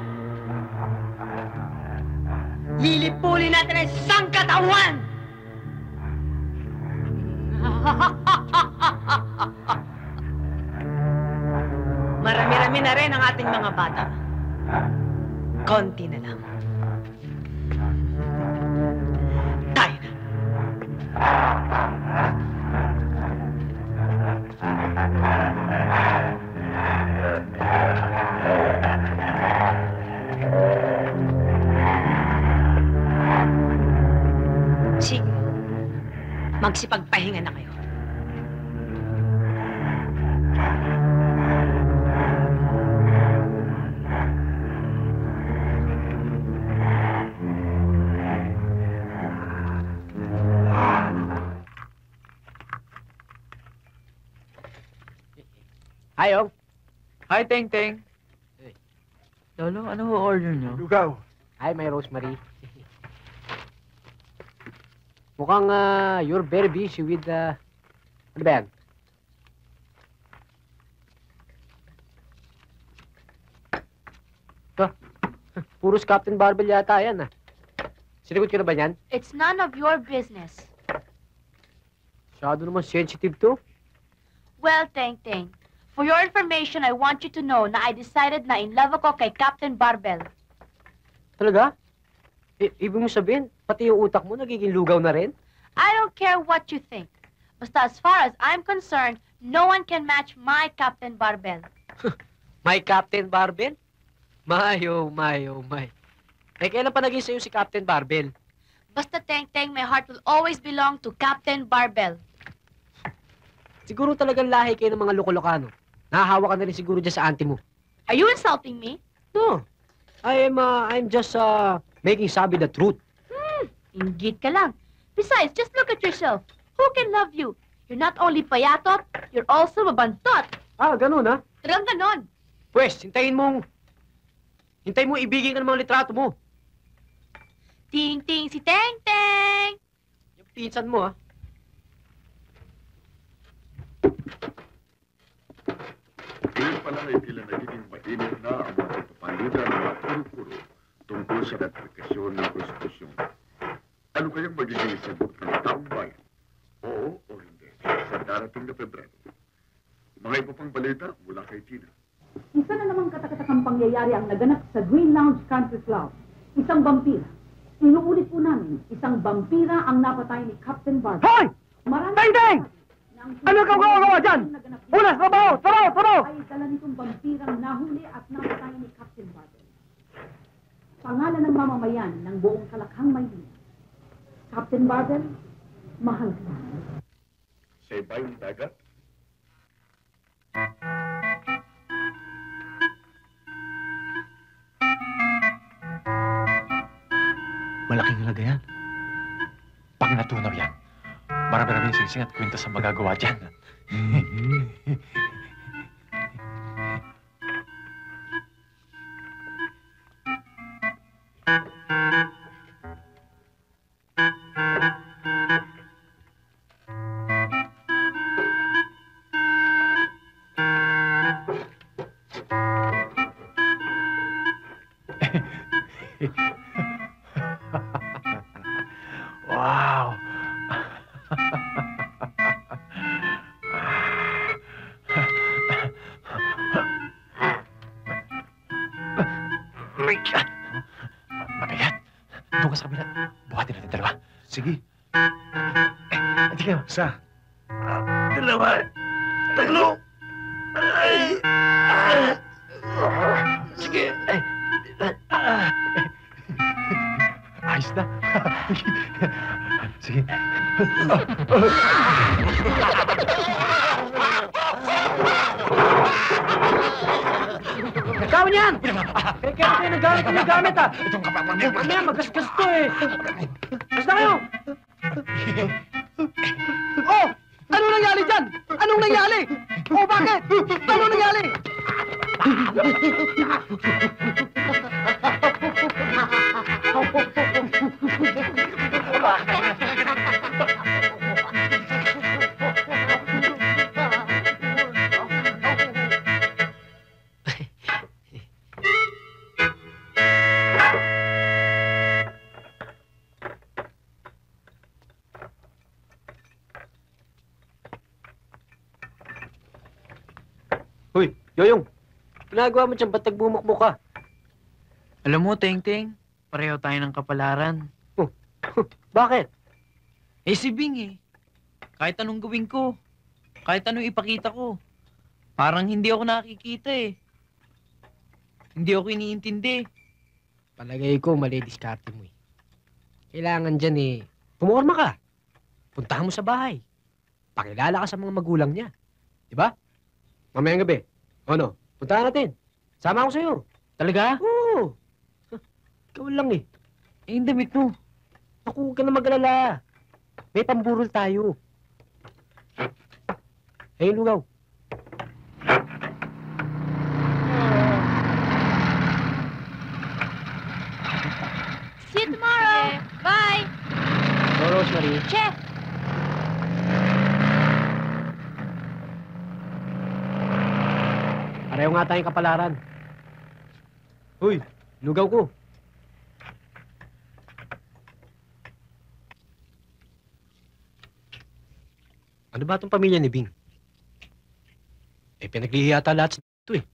Lilipulin natin ang isang katawan! Marami-rami na rin ang ating mga bata. Konti na lang. Tayo na. Sige. Magsipagpahinga na kayo. Hi, Ong. Hi, Teng Teng. Hey. Lolo, ano ho order nyo? Lugaw. Hi, may Rosemary. Mukhang you're very busy with ano ba yan? Ito. Puros Captain Barbell yata yan Sinagot ka na ba yan? It's none of your business. Masyado naman sensitive to. Well, Teng Teng, for your information, I want you to know na I decided na in love ako kay Captain Barbell. Talaga? Ibig mo sabihin, pati yung utak mo nagiging lugaw na rin? I don't care what you think. Basta as far as I'm concerned, no one can match my Captain Barbell. My Captain Barbell? My. Eh, kailan pa naging sa'yo si Captain Barbell? Basta Teng Teng, my heart will always belong to Captain Barbell. Siguro talagang lahi kayo ng mga Lokolokano. nahahawa ka na rin siguro dyan sa auntie mo. Are you insulting me? No. I'm just making sabi the truth. Inggit ka lang. Besides, just look at yourself. Who can love you? You're not only payatot, you're also mabantot. Ah, ganun ha? Talagang ganon. Pwes, hintayin mo ibigin ka ng mga litrato mo. Ting-ting si Teng-Teng! Yung pinsan mo ha? Ngayon pa lang ay tila nagiging mainit na ang mga pagpapalitan ng mga puro-puro tungkol sa ratifikasyon ng konstitusyon. Ano kayang magiging sagot ng taong bayan? Oo o hindi sa darating na Pebrero? Mga iba pang balita mula kay Tina. Isa na namang katakatakang pangyayari ang naganap sa Green Lounge Country Club. Isang vampira. Inuulit po namin, isang vampira ang napatay ni Captain Barbara. Hoy! Teng-Teng! Ano ka gawa dyan? Unas, trabaho! Ay dala nitong vampirang nahuli at napatay ni Captain Barbara. Pangalan ng mamamayan ng buong Kalakhang, Maynila. Captain Barbara, mahal ka. Sa ibayong dagat? Malaking halaga yan. Pag natunaw yan, marami-rami singsing at kwenta sa magagawa dyan. Wow! Mabigat. Doon ka sa kabila. Buhatin natin dalawa. Sige. Hindi kayo. Isa. Dalawa. Tatlo. Sige. Ayos na. Sige. Ikaw niyan! Kaya kayo naggamit ha! Itong kapapamit. Mamaya, magasgas to eh! Basta kayo! Oh! Anong nangyari dyan? Anong nangyari? Oh, bakit? Anong nangyari? Hoy, Yoyong! Pinagawa mo dyan, ba't nagbumukmuk ka? Alam mo, Teng-Teng, pareho tayo ng kapalaran. Bakit? Eh, si Bing eh. Kahit anong gawin ko, kahit anong ipakita ko, parang hindi ako nakikita eh. Hindi ako iniintindi. Palagay ko, mali diskarte mo eh. Kailangan dyan eh, pumorma ka. Puntahan mo sa bahay. Pakilala ka sa mga magulang niya. Diba? Mamayang gabi. O ano? Puntahan natin. Sama ako sa'yo. Talaga? Oo. Ikaw lang eh. Eh, yung damit mo. Naku, huwag ka na mag-alala. May pamburol tayo. Ayun, lugaw. See you tomorrow! Bye! Oh, Rosemary. Chef! Pareho nga tayong kapalaran. Uy, lugaw ko. Ano ba itong pamilya ni Bing? Eh, pinaglihi yata lahat sa ito eh.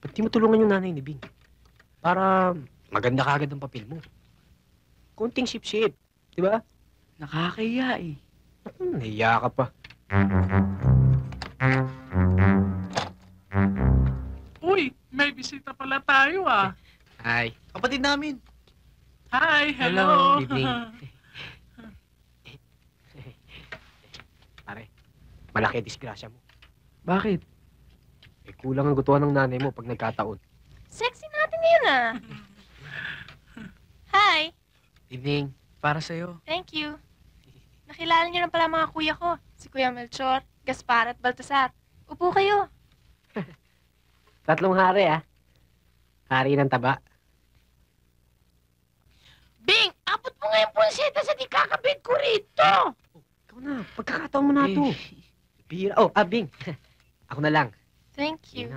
Ba't di mo tulungan yung nanay ni Bing? Para maganda kagad ang papel mo. Konting sip-sip, di ba? Nakakahiya eh. Nahiya ka pa. Uy, may bisita pala tayo ah. Hi. Kapatid namin. Hi, hello. Evening. Pare, malaki disgrasya mo. Bakit? Eh, kulang ang gutuan ng nanay mo pag nagkataon. Sexy natin ngayon ah. Hi. Evening. Para sa'yo. Thank you. Nakilala niyo na pala mga kuya ko. Si Kuya Melchor, Gaspar at Baltasar. Upo kayo. Tatlong hari, ah. Hari ng taba. Bing, abot mo nga yung ponseta sa di kakabit ko rito. Ikaw na, pagkakataon mo na ito. Bira. Oh, Bing. Ako na lang. Thank you.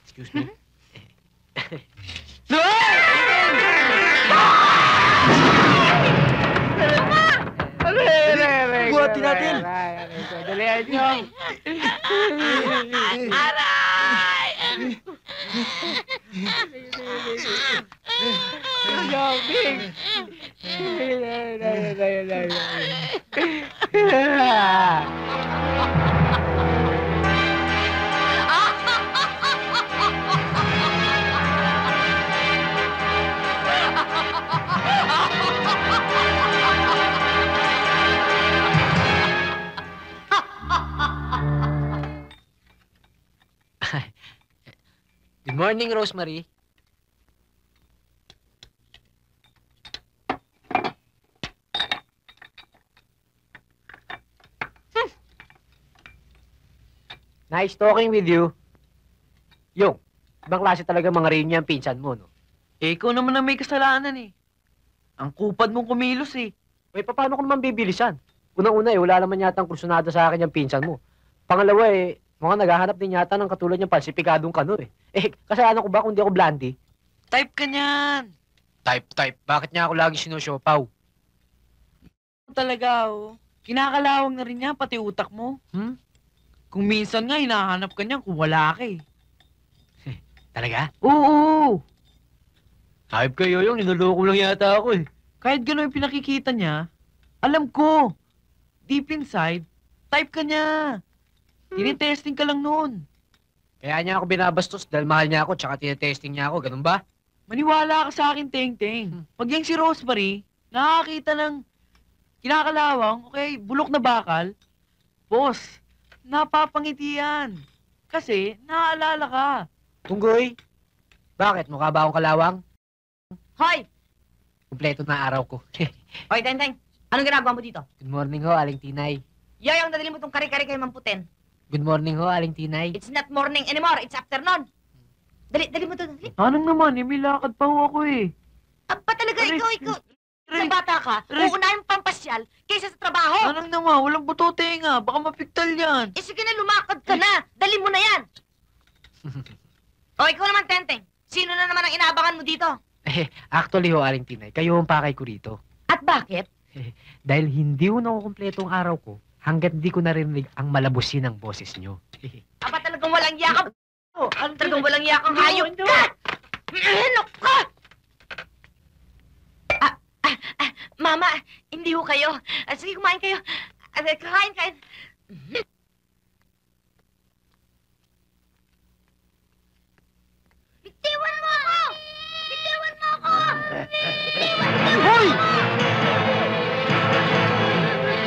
Excuse me. Buhatin natin! Dalihan nyo! Aray! Bing! Good morning, Rosemary. Nice talking with you. Yung, ibang klase talaga mga rin niya ang pinsan mo, no? Eh, ikaw naman ang may kasalanan eh. Ang kupad mong kumilos eh. Eh, paano ko naman bibilisan? Unang-una wala naman yata ang kursunada sa akin yung pinsan mo. Pangalawa mukhang naghahanap din yata ng katulad niyang falsipikadong kano eh. Eh, kasalanan ko ba kung di ako blondie? Type ka niyan. Type. Bakit niya ako lagi sinusiopaw? Talaga oh. Kinakalawang na rin niya pati utak mo. Kung minsan nga hinahanap ka niyan kung wala ka eh. Talaga? Oo. Type kayo yung niloloko lang yata ako eh. Kahit gano'n yung pinakikita niya, alam ko. Deep inside, type ka niya. Tinitesting ka lang noon. Kaya niya ako binabastos dahil mahal niya ako tsaka tinetesting niya ako, ganun ba? Maniwala ka sa akin, Teng-Teng. Pag yung si Rosemary, nakakita ng kinakalawang, okay, bulok na bakal, boss, napapangiti yan. Kasi, naaalala ka. Tunggoy, bakit? Mukha ba akong kalawang? Hoy! Kumpleto na araw ko. Hoy, Teng-Teng, anong ginagawa mo dito? Good morning ho, Aling Tinay. Yoyong, dadali mo tong kare-kare kay Mamputin. Good morning ho, Aling Tinay. It's not morning anymore, it's afternoon. Dali mo to, dali. Anong naman, may lakad pa ho ako eh. Aba talaga, ikaw. Sa bata ka, uunahin pang pasyal kaysa sa trabaho. Anong naman, walang butote nga, baka mapiktal yan. Eh sige na, lumakad ka na. Dali mo na yan. O, ikaw naman, Teng-Teng. Sino na naman ang inaabangan mo dito? Actually ho, Aling Tinay, kayo ang pakay ko rito. At bakit? Dahil hindi ho nakukumpleto ang araw ko hanggat hindi ko narinig ang malabusin ng boses nyo. Aba talagang walang yakap. Talagang walang yakang hayop ka! Ano ka? Mama, hindi ho kayo. Sige, kumain kayo. Kain. Bitiwan mo ako! Hoy!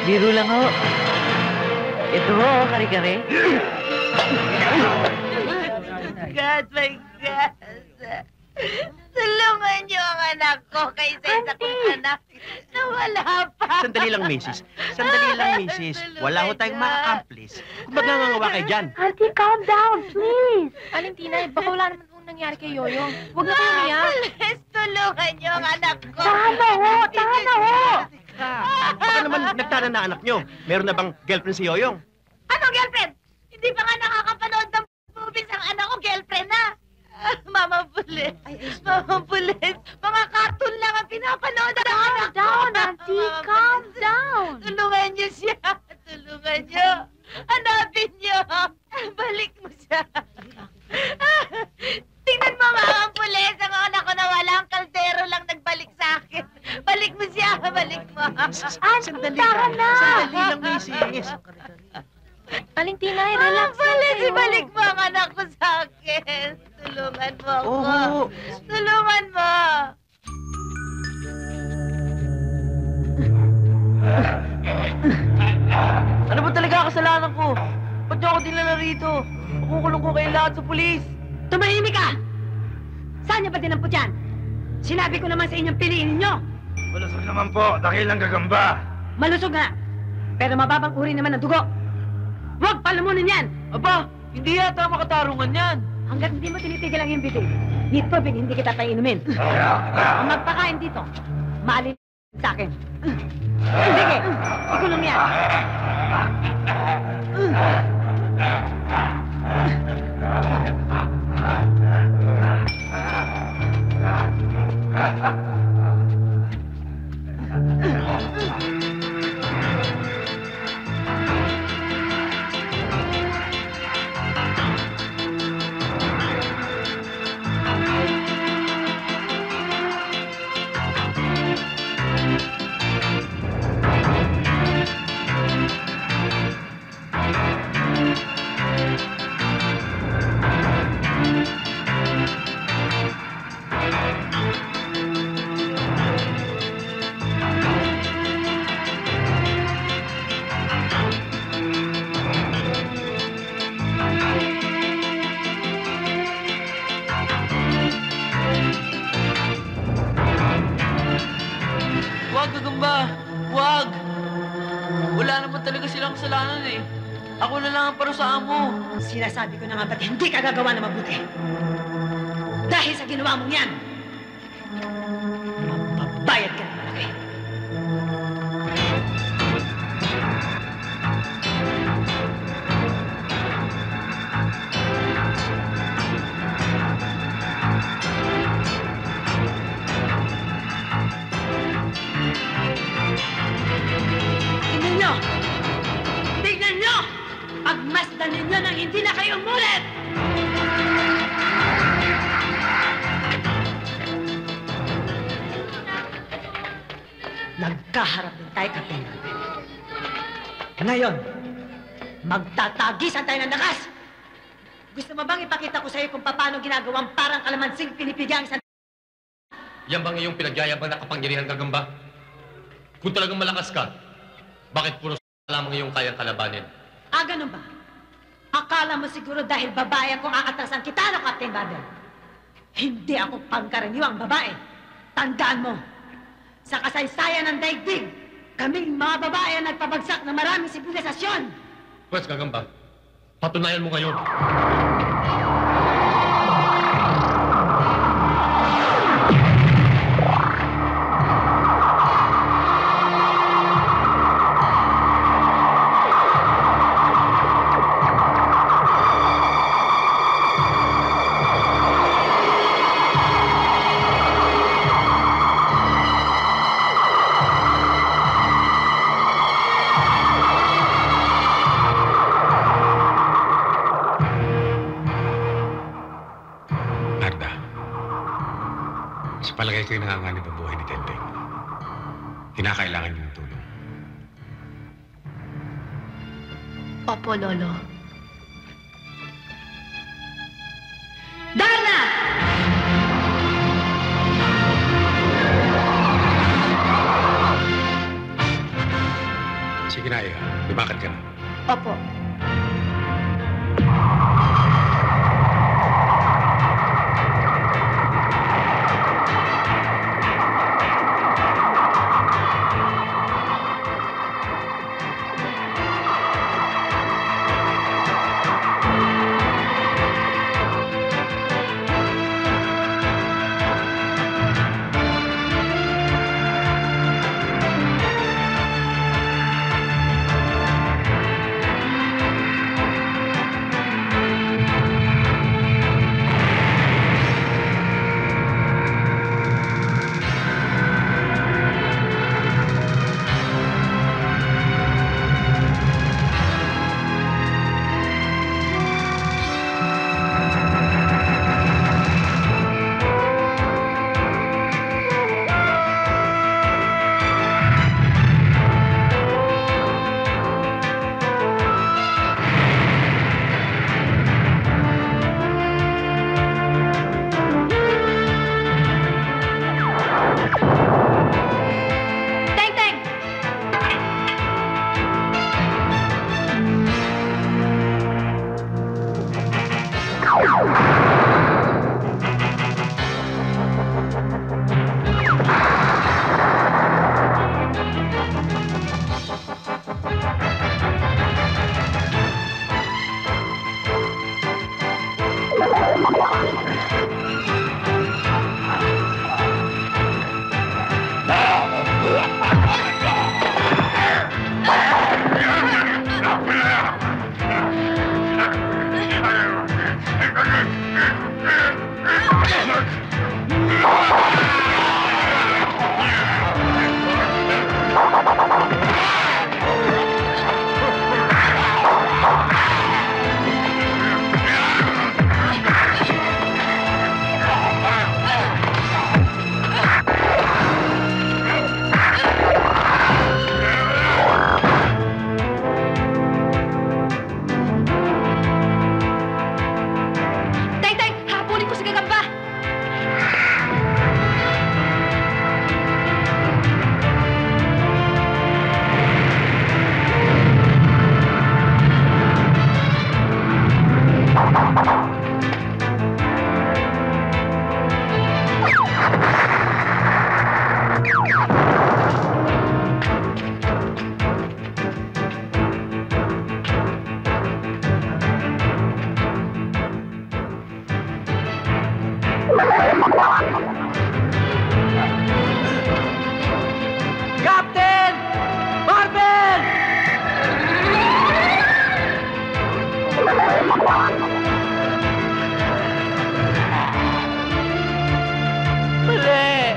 Biro lang ho. Ito ho, kare-kare. God, my God. Tulungan niyo ang anak ko kaysa isa kong anak na wala pa. Sandali lang, Mrs. Wala ho tayong ma-accomplish. Kung magngangawa kayo dyan. Auntie, calm down, please. Aling Tinay, baka wala naman kung nangyari kay Yoyong. Huwag na kayo niya. Please, tulungan niyo ang anak ko. Tama ho! Baka naman nagtana na anak nyo. Meron na bang girlfriend si Yoyong? Ano, girlfriend? Hindi pa nga nakakapanood ng movies ang anak ko, girlfriend na. Mama Pulis. Mama Pulis. Mga cartoon lang ang pinapanood ng anak ko. Calm down, Auntie. Calm down. Tulungan niyo siya. Tulungan niyo. Hanapin niyo. Balik mo siya. Tingnan mo nga ang pulis. Ang anak ko na walang kaldero lang nagbalik sa akin. Balik mo siya. Balik mo. kayo lahat sa pulis. Tumahimik ka! Saan niya ba dinampot yan? Sinabi ko naman sa inyong piliin ninyo. Malusog naman po, dakilang gagamba. Malusog nga. Pero mababang uri naman ng dugo. Huwag palamunin yan! Aba, hindi yata makatarungan yan. Hanggat hindi mo tinitigil ang iyong bitin, ni tubig hindi kita painumin. Ang magpakain dito, maalin sa akin. Sige, ikulong yan. Huwag, Gagamba. Huwag. Wala naman talaga silang kasalanan eh. Ako na lang ang parusahan mo. Sinasabi ko na nga ba't hindi ka gagawa na mabuti? Dahil sa ginawa mong yan, mababayad ka ng malaki. Tingnan nyo! Tingnan nyo! Pagmasdan ninyo nang hindi na kayo umulit! Nagkaharap din tayo, Kapten. Ngayon, magtatagisan tayo ng lakas! Gusto mo bang ipakita ko sa'yo kung paano ginagawang parang kalamansing pinipigang sa... Yan bang iyong pinagyayabang na kapangyarihan, Gagamba? Kung talagang malakas ka, bakit puro lamang iyong kayang kalabanin? Ah, ganun ba? Akala mo siguro dahil babae akong aatasan kita, no, Captain Barbel? Hindi ako pangkaraniwang babae. Tandaan mo, sa kasaysayan ng daigdig, kaming mga babae ang nagpabagsak ng maraming sibilisasyon. Pwes, Gagamba, patunayan mo ngayon. Palagay ko'y nanganganib ang buhay ni Tenteng. Kinakailangan niyo ng tulong. Opo, Lolo. Darna! Sige na, Iya. Lumakad ka na. Opo. Teng-teng, habulin ko si Gagamba! Captain! Marvel! Mali!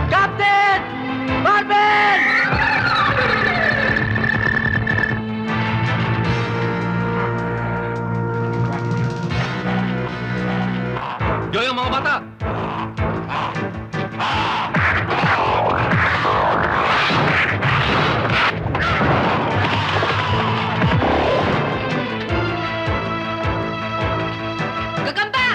Captain! Marvel! Yoy ang mga bata! Gagamba!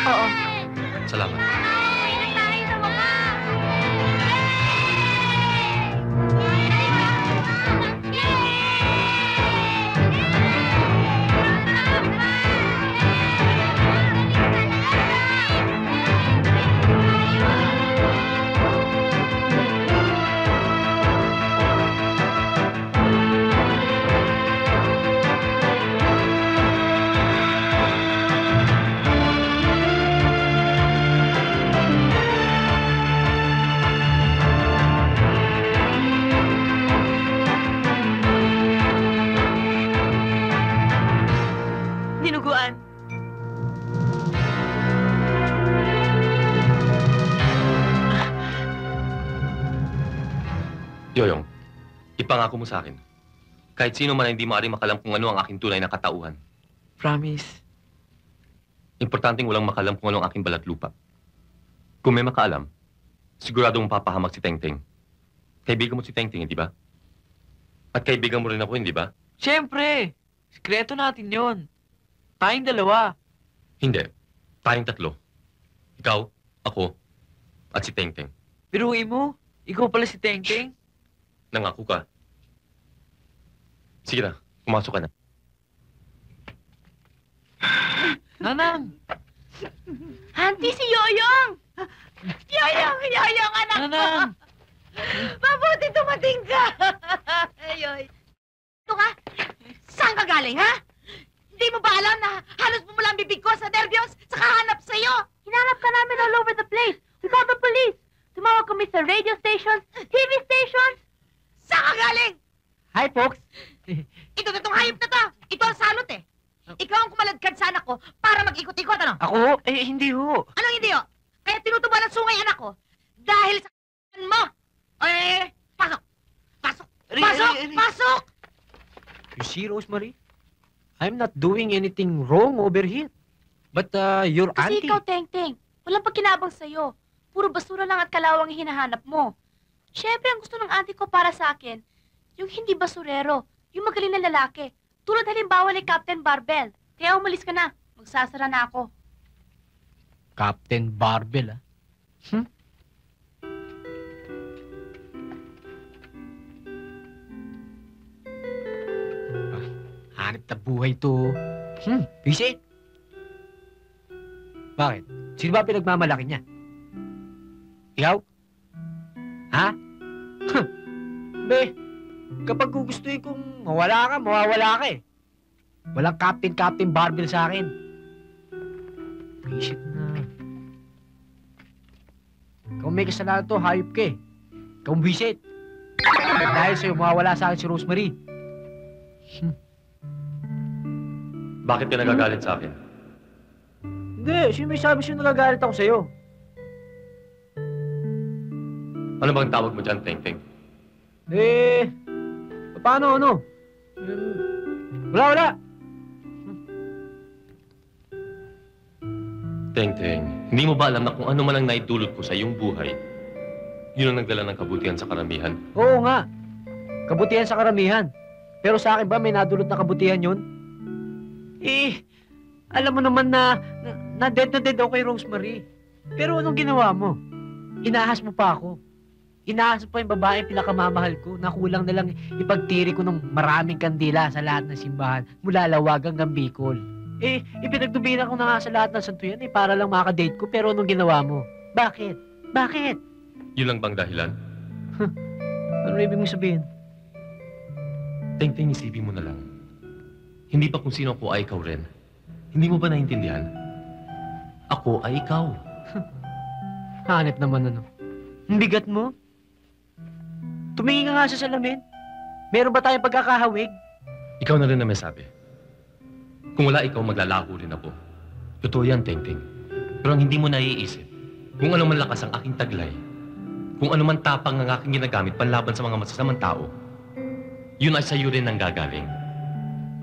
Oo. Salamat. Dinuguan. Yoyong, ipangako mo sa akin. Kahit sino man ay hindi maaaring makalam kung ano ang aking tunay na katauhan. Promise. Importanteng walang makalam kung ano ang aking balat lupa. Kung may makaalam, siguradong mapapahamak si Tengteng. Kaibigan mo si Tengteng, di ba? At kaibigan mo rin ako, hindi ba? Siyempre. Sikreto natin yon. Tayong dalawa. Hindi. Tayong tatlo. Ikaw, ako, at si Tengteng. Biruin mo. Ikaw pala si Tengteng. Nangako ka. Sige na, pumasok ka na. Nanang! Auntie, si Yoyong! Yoyong, anak ko! Nanang! Mabuti dumating ka! Yoy. Ito ka? Saan ka galing, ha? Hindi mo ba alam na halos bumula ang bibig ko sa nervyos sa kahanap sa'yo? Hinanap ka namin all over the place. We called the police. Tumawag kami sa radio stations, TV stations. Saan ka galing? Hi, folks. Ito itong hayop na to. Ito ang salot eh. Ikaw ang kumaladkad sa anak ko para mag-ikot-ikot, ano? Ako? Eh, hindi ho. Anong hindi, oh? Kaya tinutuba ng sungay anak ko dahil sa mo. Pasok! Pasok! Pasok! Pasok! You see, Rosemary? I'm not doing anything wrong over here. But your Kasi auntie... ikaw, Teng-Teng, walang pagkinabang sa'yo. Puro basura lang at kalawang ang hinahanap mo. Siyempre, ang gusto ng auntie ko para sa akin, yung hindi basurero, yung magaling na lalaki. Tulad halimbawa ni Captain Barbell. Kaya umalis ka na. Magsasara na ako. Captain Barbell, ah. Hanip na buhay to. Visit. Bakit? Sino ba pinagmamalaki niya? Ikaw? Ha? Be, kapag gugustuhin kong mawala ka eh. Walang Captain Barbell sa akin. Visit na. Ikaw may kasalanan to, hayop ka eh. Ikaw visit. Dahil sa'yo, mawawala sa akin si Rosemary. Bakit ka nagagalit sa akin? Hindi, sino may sabi sa'yo nagagalit ako sa'yo? Ano bang tawag mo dyan, Teng-Teng? Paano, ano? Wala. Teng-Teng, hindi mo ba alam na kung ano man ang naidulot ko sa iyong buhay, yun ang nagdala ng kabutihan sa karamihan? Oo nga. Kabutihan sa karamihan. Pero sa akin ba may nadulot na kabutihan yun? Alam mo naman na dead ako kay Rosemary. Pero anong ginawa mo? Inahas mo pa ako. Inahas mo pa yung babaeng pinakamamahal ko na kulang na lang ipagtiri ko ng maraming kandila sa lahat ng simbahan mula Lawag hanggang Bicol. Ipinagdubinan ko na nga sa lahat ng santo yan para lang makadate ko. Pero anong ginawa mo? Bakit? Yun lang bang dahilan? Ano ibig mong sabihin? Teng-Teng, isipin mo na lang. Hindi pa kung sino ako ay ikaw rin. Hindi mo ba naiintindihan? Ako ay ikaw. Hanip naman ano. Ang bigat mo. Tumingin ka nga sa salamin. Meron ba tayong pagkakahawig? Ikaw na rin na may sabi. Kung wala ikaw, maglalaho rin ako. Totoo yan, Teng-Teng. Pero ang hindi mo naiisip, kung ano man lakas ang aking taglay, kung ano man tapang ang aking ginagamit panlaban sa mga masasamang tao, yun ay sa'yo rin ang gagaling.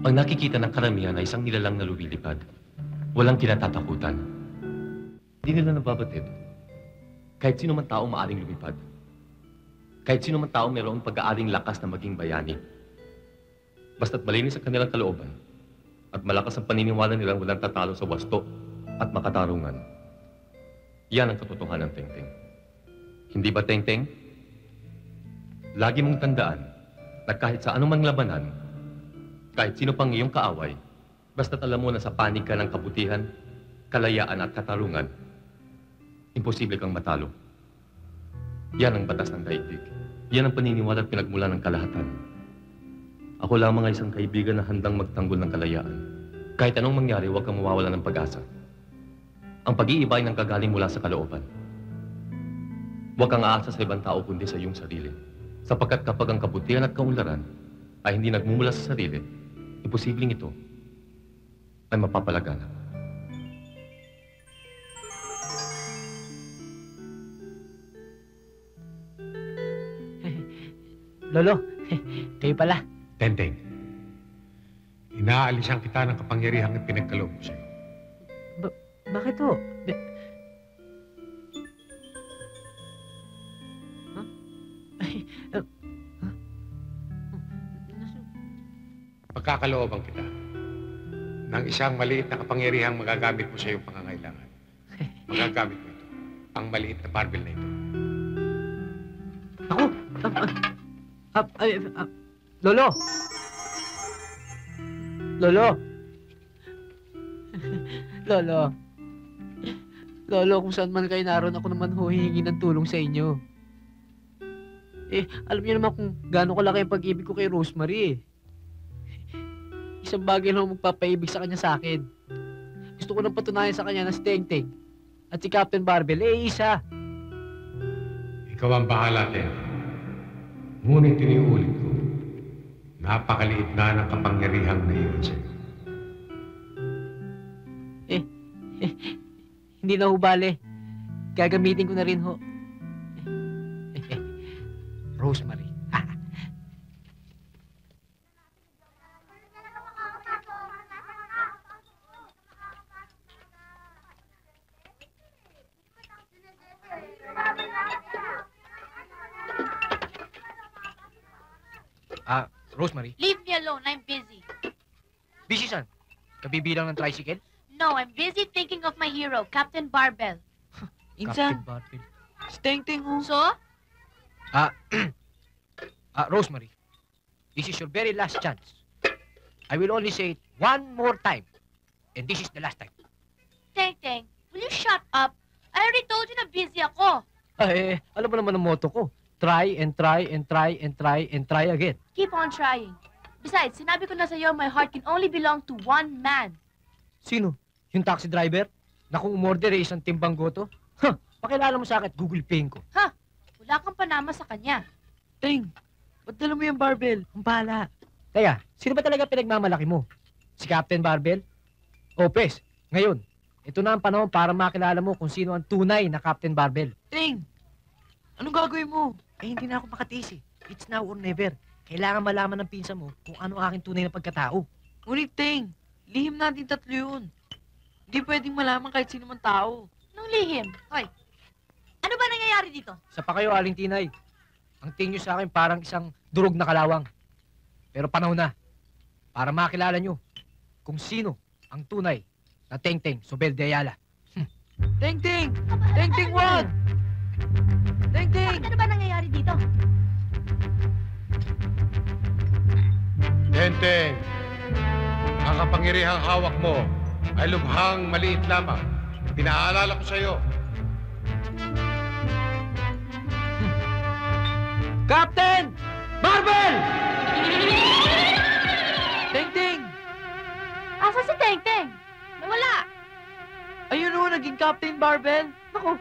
Ang nakikita ng karamihan ay isang nilalang na lumilipad. Walang kinatatakutan. Hindi nila nababatid. Kahit sino man tao maaring lumipad. Kahit sino man tao mayroong pag-aaring lakas na maging bayani. Basta't malinis ang kanilang kalooban at malakas ang paniniwala nilang walang tatalo sa wasto at makatarungan. Yan ang katotohanan, Tengteng. Hindi ba, Tengteng? Lagi mong tandaan na kahit sa anumang labanan, kahit sino pang iyong kaaway, basta't alam mo na sa panig ka ng kabutihan, kalayaan at katarungan, imposible kang matalo. Yan ang batas ng daigdig. Yan ang paniniwala at pinagmula ng kalahatan. Ako lamang ay isang kaibigan na handang magtanggol ng kalayaan. Kahit anong mangyari, huwag kang mawawala ng pag-asa. Ang pag-iiba ay nanggagaling mula sa kalooban. Huwag kang aasa sa ibang tao kundi sa iyong sarili. Sapagkat kapag ang kabutihan at kaunlaran ay hindi nagmumula sa sarili, imposibleng ito ay mapapalaganap. Lolo, kayo pala. Tenteng, inaalisan kita ng kapangyarihang pinagkaloob ko sa'yo. Bakit ho? Pagkakalooban kita ng isang maliit na kapangyarihang magagamit mo sa iyong pangangailangan. Magagamit mo ito, ang maliit na barbell na ito. Ako? Lolo! Lolo! Lolo! Lolo, kung saan man kayo naroon, ako naman huhingi ng tulong sa inyo. Alam niyo naman kung gaano kalaki ang pag-ibig ko kay Rosemary. Isang bagay lang magpapaibig sa kanya sa akin. Gusto ko nang patunayan sa kanya na si Tengteng at si Captain Barbell, isa. Ikaw ang bahala, Tengteng. Ngunit iniulit ko, napakaliit na ng kapangyarihang naiwan sa'yo. Hindi na ho bale. Gagamitin ko na rin ho. Rosemary. Rosemary? Leave me alone. I'm busy. Busy saan? Kabibilang ng tricycle? No, I'm busy thinking of my hero, Captain Barbell. Captain Barbell. Tengteng ho. So? Rosemary, this is your very last chance. I will only say it one more time. And this is the last time. Tengteng, will you shut up? I already told you na busy ako. Alam mo naman ang motto ko. Try and try and try and try and try again. Keep on trying. Besides, sinabi ko na sa'yo, my heart can only belong to one man. Sino? Yung taxi driver? Na kung umorder ay isang timbang goto? Pakilala mo sa akin, Google Pay ko. Wala kang panama sa kanya. Teng, ba't dala mo yung barbell? Ang bahala. Kaya, sino ba talaga pinagmamalaki mo? Si Captain Barbell? Pes, ngayon, ito na ang panahon para makilala mo kung sino ang tunay na Captain Barbell. Teng, anong gagawin mo? Hindi na ako makatiis eh. It's now or never. Kailangan malaman ng pinsan mo kung ano aking tunay na pagkatao. Ngunit, Teng, lihim natin tatlo yun. Hindi pwedeng malaman kahit sino man tao. Nung lihim? Hoy, ano ba nangyayari dito? Sa pa kayo, Aling Tinay. Ang tingin nyo sa akin parang isang durog na kalawang. Pero panahon na para makilala nyo kung sino ang tunay na Tengteng Sobel de Ayala. Tengteng! Tengteng, wag! Tengteng! Ano ba nangyayari dito? Tenteng, ang kapangyarihang hawak mo ay lubhang maliit lamang. Pinaalala ko sa'yo. Captain Barbell! Tengteng! Asa si Tengteng? Nawala. Ayun o, naging Captain Barbell. Ako,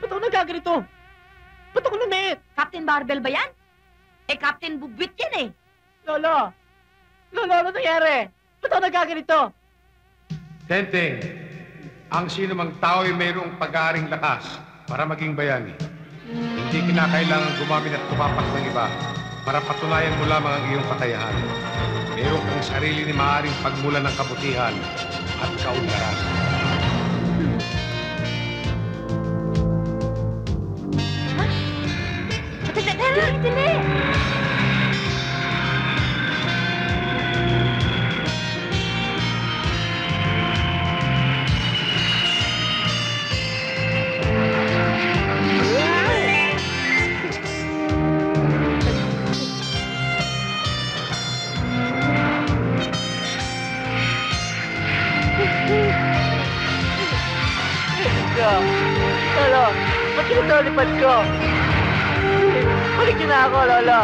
ba't ako nagkaganito? Ba't ako lumit? Captain Barbell ba yan? Captain Bugwit yan eh. Lolo! Lolo, ano nangyari? Ba't ako nagkaganito? Tenteng, ang sino mang tao ay mayroong pag-aaring lakas para maging bayani. Hindi kinakailangan gumamit at tumapak ng iba para patunayan mo lamang ang iyong kakayahan. Meron kang sarili ni maaaring pagmula ng kabutihan at kaunlaran. Dali! niyo? Lolo, ba't yung lolipad ko? Balik niyo na ako, Lolo.